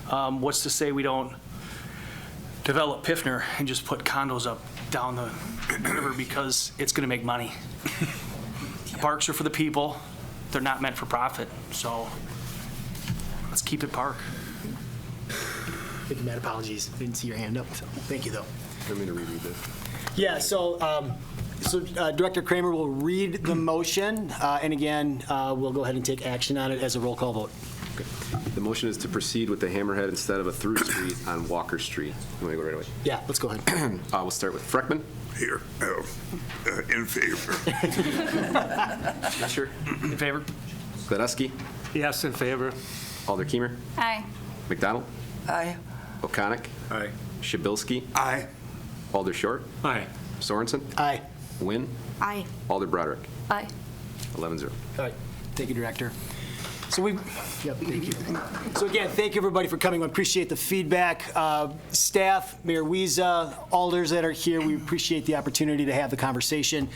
What's to say we don't develop Piffner and just put condos up down the river because it's going to make money? The parks are for the people. They're not meant for profit. So let's keep it park. Thank you, Matt. Apologies. I didn't see your hand up. So thank you, though. I'm going to reread this. Yeah, so Director Kramer will read the motion, and again, we'll go ahead and take action on it as a roll call vote. Okay. The motion is to proceed with the hammerhead instead of a through street on Walker Street. You want to go right away? Yeah, let's go ahead. We'll start with Freckman. Here. In favor. Fisher. In favor. Gladusky. Yes, in favor. Alder Keemer. Aye. McDonald. Aye. O'Connor. Aye. Shabilsky. Aye. Alder Short. Aye. Sorensen. Aye. Wynn. Aye. Alder Broderick. Aye. 11-0. All right. Thank you, Director. So thank you. So again, thank you everybody for coming. We appreciate the feedback. Staff, Mayor Wiesa, alders that are here, we appreciate the opportunity to have the conversation.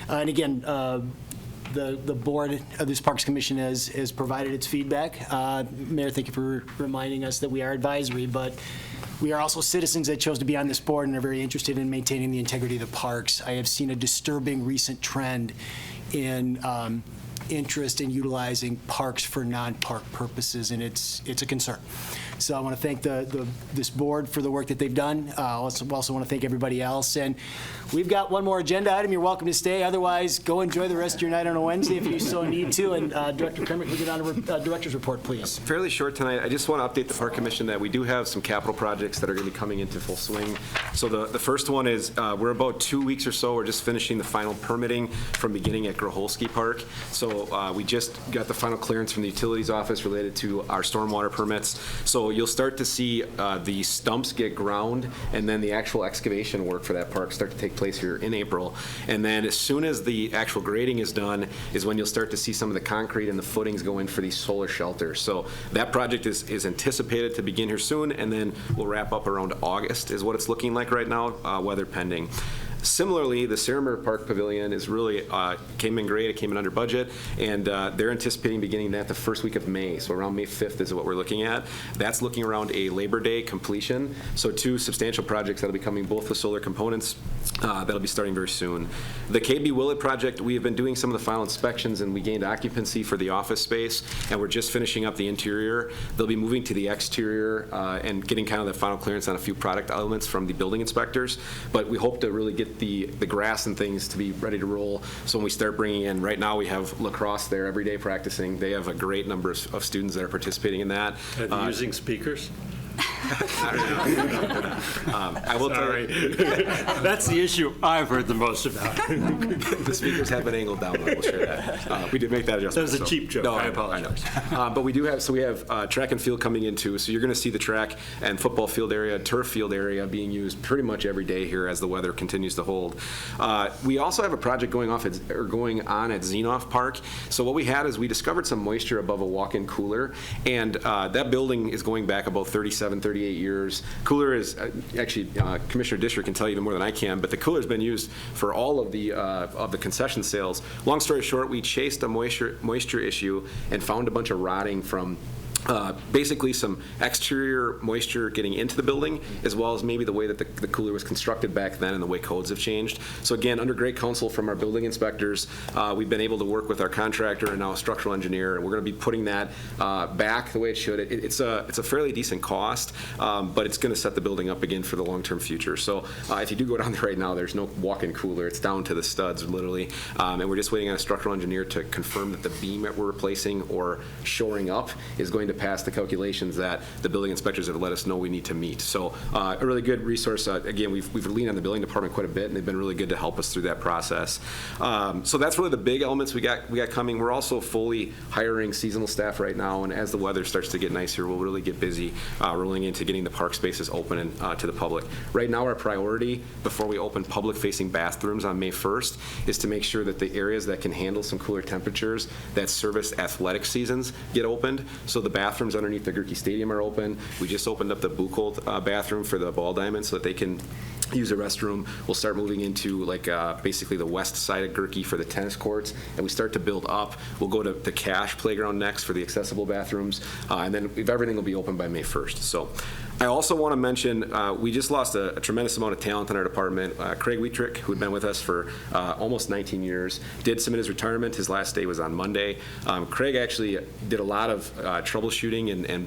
And again, the board of this Parks Commission has provided its feedback. Mayor, thank you for reminding us that we are advisory, but we are also citizens that chose to be on this board and are very interested in maintaining the integrity of the parks. I have seen a disturbing recent trend in interest in utilizing parks for non-park purposes, and it's a concern. So I want to thank this board for the work that they've done. I also want to thank everybody else. And we've got one more agenda item. You're welcome to stay. Otherwise, go enjoy the rest of your night on a Wednesday if you so need to. And Director Kramer, can we get on to Director's report, please? Fairly short tonight. I just want to update the Park Commission that we do have some capital projects that are going to be coming into full swing. So the first one is we're about 2 weeks or so. We're just finishing the final permitting from beginning at Groholski Park. So we just got the final clearance from the Utilities Office related to our stormwater permits. So you'll start to see the stumps get ground, and then the actual excavation work for that park start to take place here in April. And then as soon as the actual grading is done is when you'll start to see some of the concrete and the footings go in for these solar shelters. So that project is anticipated to begin here soon, and then we'll wrap up around August is what it's looking like right now, weather pending. Similarly, the Saramer Park Pavilion is really came in great. It came in under budget, and they're anticipating beginning that the first week of May. So around May 5th is what we're looking at. That's looking around a Labor Day completion. So 2 substantial projects that'll be coming, both with solar components, that'll be starting very soon. The KB Willett project, we have been doing some of the final inspections, and we gained occupancy for the office space, and we're just finishing up the interior. They'll be moving to the exterior and getting kind of the final clearance on a few product elements from the building inspectors. But we hope to really get the grass and things to be ready to roll. So when we start bringing in, right now we have lacrosse there every day practicing. They have a great number of students that are participating in that. Are they using speakers? I will tell you. That's the issue I've heard the most about. The speakers have been angled down, we'll share that. We did make that adjustment. That was a cheap joke. No, I apologize. But we do have, we have track and field coming in too. So you're going to see the track and football field area, turf field area being used pretty much every day here as the weather continues to hold. We also have a project going on at Zenoff Park. So what we had is we discovered some moisture above a walk-in cooler, and that building is going back about 37 38 years. Cooler is, actually, Commissioner Disher can tell you even more than I can, but the cooler's been used for all of the concession sales. Long story short, we chased a moisture issue and found a bunch of rotting from basically some exterior moisture getting into the building, as well as maybe the way that the cooler was constructed back then and the way codes have changed. So again, under great counsel from our building inspectors, we've been able to work with our contractor and now a structural engineer, and we're going to be putting that back the way it should. It's a fairly decent cost, but it's going to set the building up again for the long-term future. So if you do go down there right now, there's no walk-in cooler. It's down to the studs, literally, and we're just waiting on a structural engineer to confirm that the beam that we're replacing or shoring up is going to pass the calculations that the building inspectors have let us know we need to meet. So a really good resource. Again, we've leaned on the building department quite a bit, and they've been really good to help us through that process. So that's really the big elements we got coming. We're also fully hiring seasonal staff right now, and as the weather starts to get nicer, we'll really get busy rolling into getting the park spaces open and, to the public. Right now, our priority before we open public-facing bathrooms on May 1st is to make sure that the areas that can handle some cooler temperatures that service athletic seasons get opened. So the bathrooms underneath the Gerke Stadium are open. We just opened up the Buchholz bathroom for the Ball Diamond so that they can use a restroom. We'll start moving into basically the west side of Gerke for the tennis courts, and we start to build up. We'll go to the Cash Playground next for the accessible bathrooms, and then everything will be open by May 1st. So I also want to mention we just lost a tremendous amount of talent in our department. Craig Wietrich, who had been with us for almost 19 years, did submit his retirement. His last day was on Monday. Craig actually did a lot of troubleshooting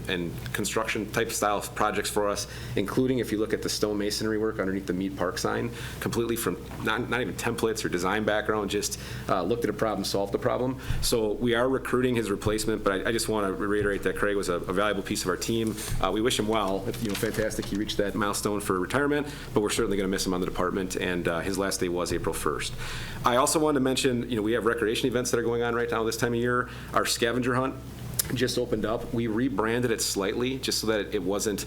and construction type style projects for us, including if you look at the stone masonry work underneath the Mead Park sign, completely from not even templates or design background, just looked at a problem, solved the problem. So we are recruiting his replacement, but I just want to reiterate that Craig was a valuable piece of our team. We wish him well. Fantastic. He reached that milestone for retirement, but we're certainly going to miss him on the department, and his last day was April 1st. I also wanted to mention, we have recreation events that are going on right now this time of year. Our scavenger hunt just opened up. We rebranded it slightly just so that it wasn't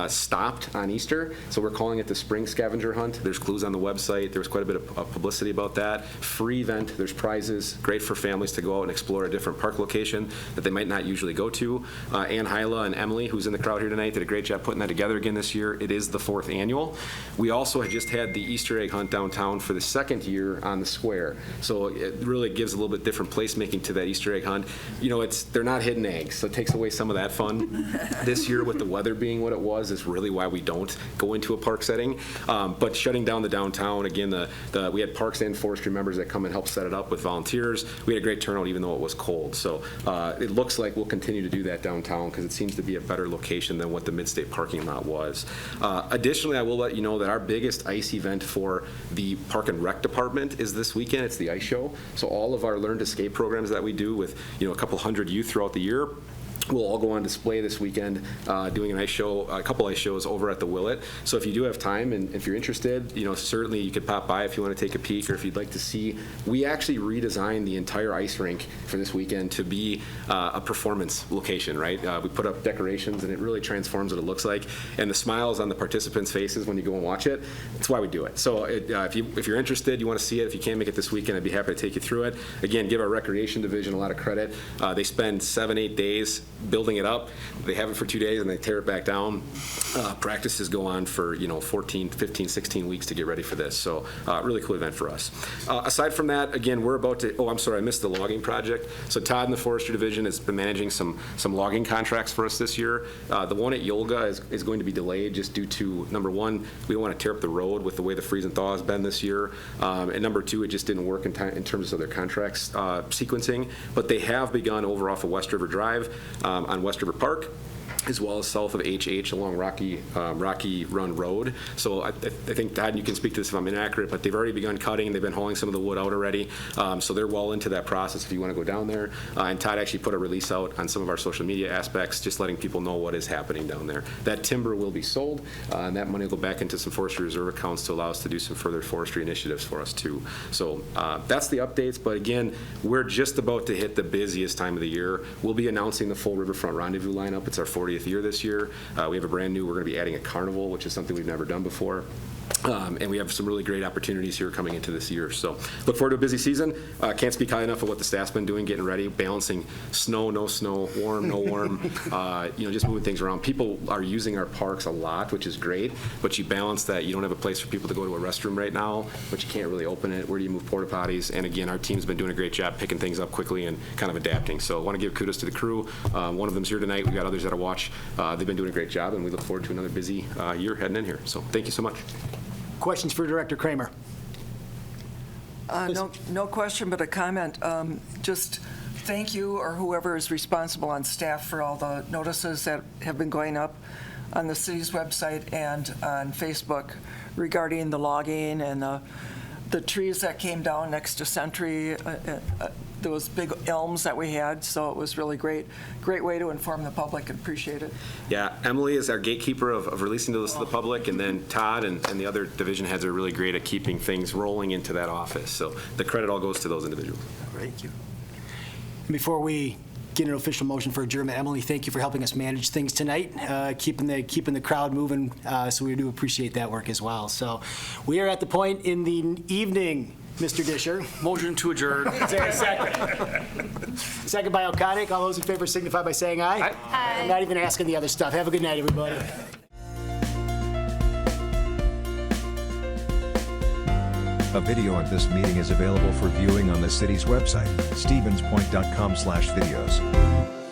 stopped on Easter. So we're calling it the Spring Scavenger Hunt. There's clues on the website. There was quite a bit of publicity about that. Free event. There's prizes. Great for families to go out and explore a different park location that they might not usually go to. Ann Hyla and Emily, who's in the crowd here tonight, did a great job putting that together again this year. It is the 4th annual. We also had just had the Easter egg hunt downtown for the 2nd year on the square. So it really gives a little bit different placemaking to that Easter egg hunt. They're not hidden eggs, so it takes away some of that fun. This year, with the weather being what it was, is really why we don't go into a park setting. But shutting down the downtown, again, we had parks and forestry members that come and help set it up with volunteers. We had a great turnout even though it was cold. So it looks like we'll continue to do that downtown because it seems to be a better location than what the Midstate parking lot was. Additionally, I will let you know that our biggest ice event for the Park and Rec department is this weekend. It's the ice show. So all of our Learn to Skate programs that we do with a couple hundred youth throughout the year, we'll all go on display this weekend doing an ice show, a couple ice shows over at the Willet. So if you do have time and if you're interested, certainly you could pop by if you want to take a peek or if you'd like to see. We actually redesigned the entire ice rink for this weekend to be a performance location, right? We put up decorations and it really transforms what it looks like. And the smiles on the participants' faces when you go and watch it, that's why we do it. So if you're interested, you want to see it, if you can't make it this weekend, I'd be happy to take you through it. Again, give our recreation division a lot of credit. They spend 7-8 days building it up. They have it for 2 days and they tear it back down. Practices go on for 14, 15, 16 weeks to get ready for this. So really cool event for us. Aside from that, again, we're about to, I'm sorry, I missed the logging project. So Todd in the forestry division has been managing some logging contracts for us this year. The one at Yolga is going to be delayed just due to, number one, we don't want to tear up the road with the way the freeze and thaw has been this year. And number two, it just didn't work in terms of their contracts sequencing. But they have begun over off of West River Drive on West River Park, as well as south of HH along Rocky Run Road. So I think, Todd, you can speak to this if I'm inaccurate, but they've already begun cutting. They've been hauling some of the wood out already. So they're well into that process if you want to go down there. And Todd actually put a release out on some of our social media aspects, just letting people know what is happening down there. That timber will be sold, and that money will go back into some forestry reserve accounts to allow us to do some further forestry initiatives for us too. So that's the updates. But again, we're just about to hit the busiest time of the year. We'll be announcing the full Riverfront Rendezvous lineup. It's our 40th year this year. We have a brand new, we're going to be adding a carnival, which is something we've never done before. And we have some really great opportunities here coming into this year. So look forward to a busy season. Can't speak high enough of what the staff's been doing, getting ready, balancing snow, no snow, warm, no warm, just moving things around. People are using our parks a lot, which is great, but you balance that. You don't have a place for people to go to a restroom right now, but you can't really open it. Where do you move porta potties? And again, our team's been doing a great job picking things up quickly and kind of adapting. So I want to give kudos to the crew. One of them's here tonight. We've got others that'll watch. They've been doing a great job, and we look forward to another busy year heading in here. So thank you so much. Questions for Director Kramer? No question, but a comment. Just thank you or whoever is responsible on staff for all the notices that have been going up on the city's website and on Facebook regarding the logging and the trees that came down next to Sentry, those big elms that we had. So it was really great way to inform the public. Appreciate it. Yeah, Emily is our gatekeeper of releasing this to the public, and then Todd and the other division heads are really great at keeping things rolling into that office. So the credit all goes to those individuals. Thank you. Before we get an official motion for adjournment, Emily, thank you for helping us manage things tonight, keeping the crowd moving. So we do appreciate that work as well. So we are at the point in the evening, Mr. Disher. Motion to adjourn. Is there a second? Second by O'Conick. All those in favor signify by saying aye. Aye. I'm not even asking the other stuff. Have a good night, everybody. A video of this meeting is available for viewing on the city's website, stevenspoint.com/videos.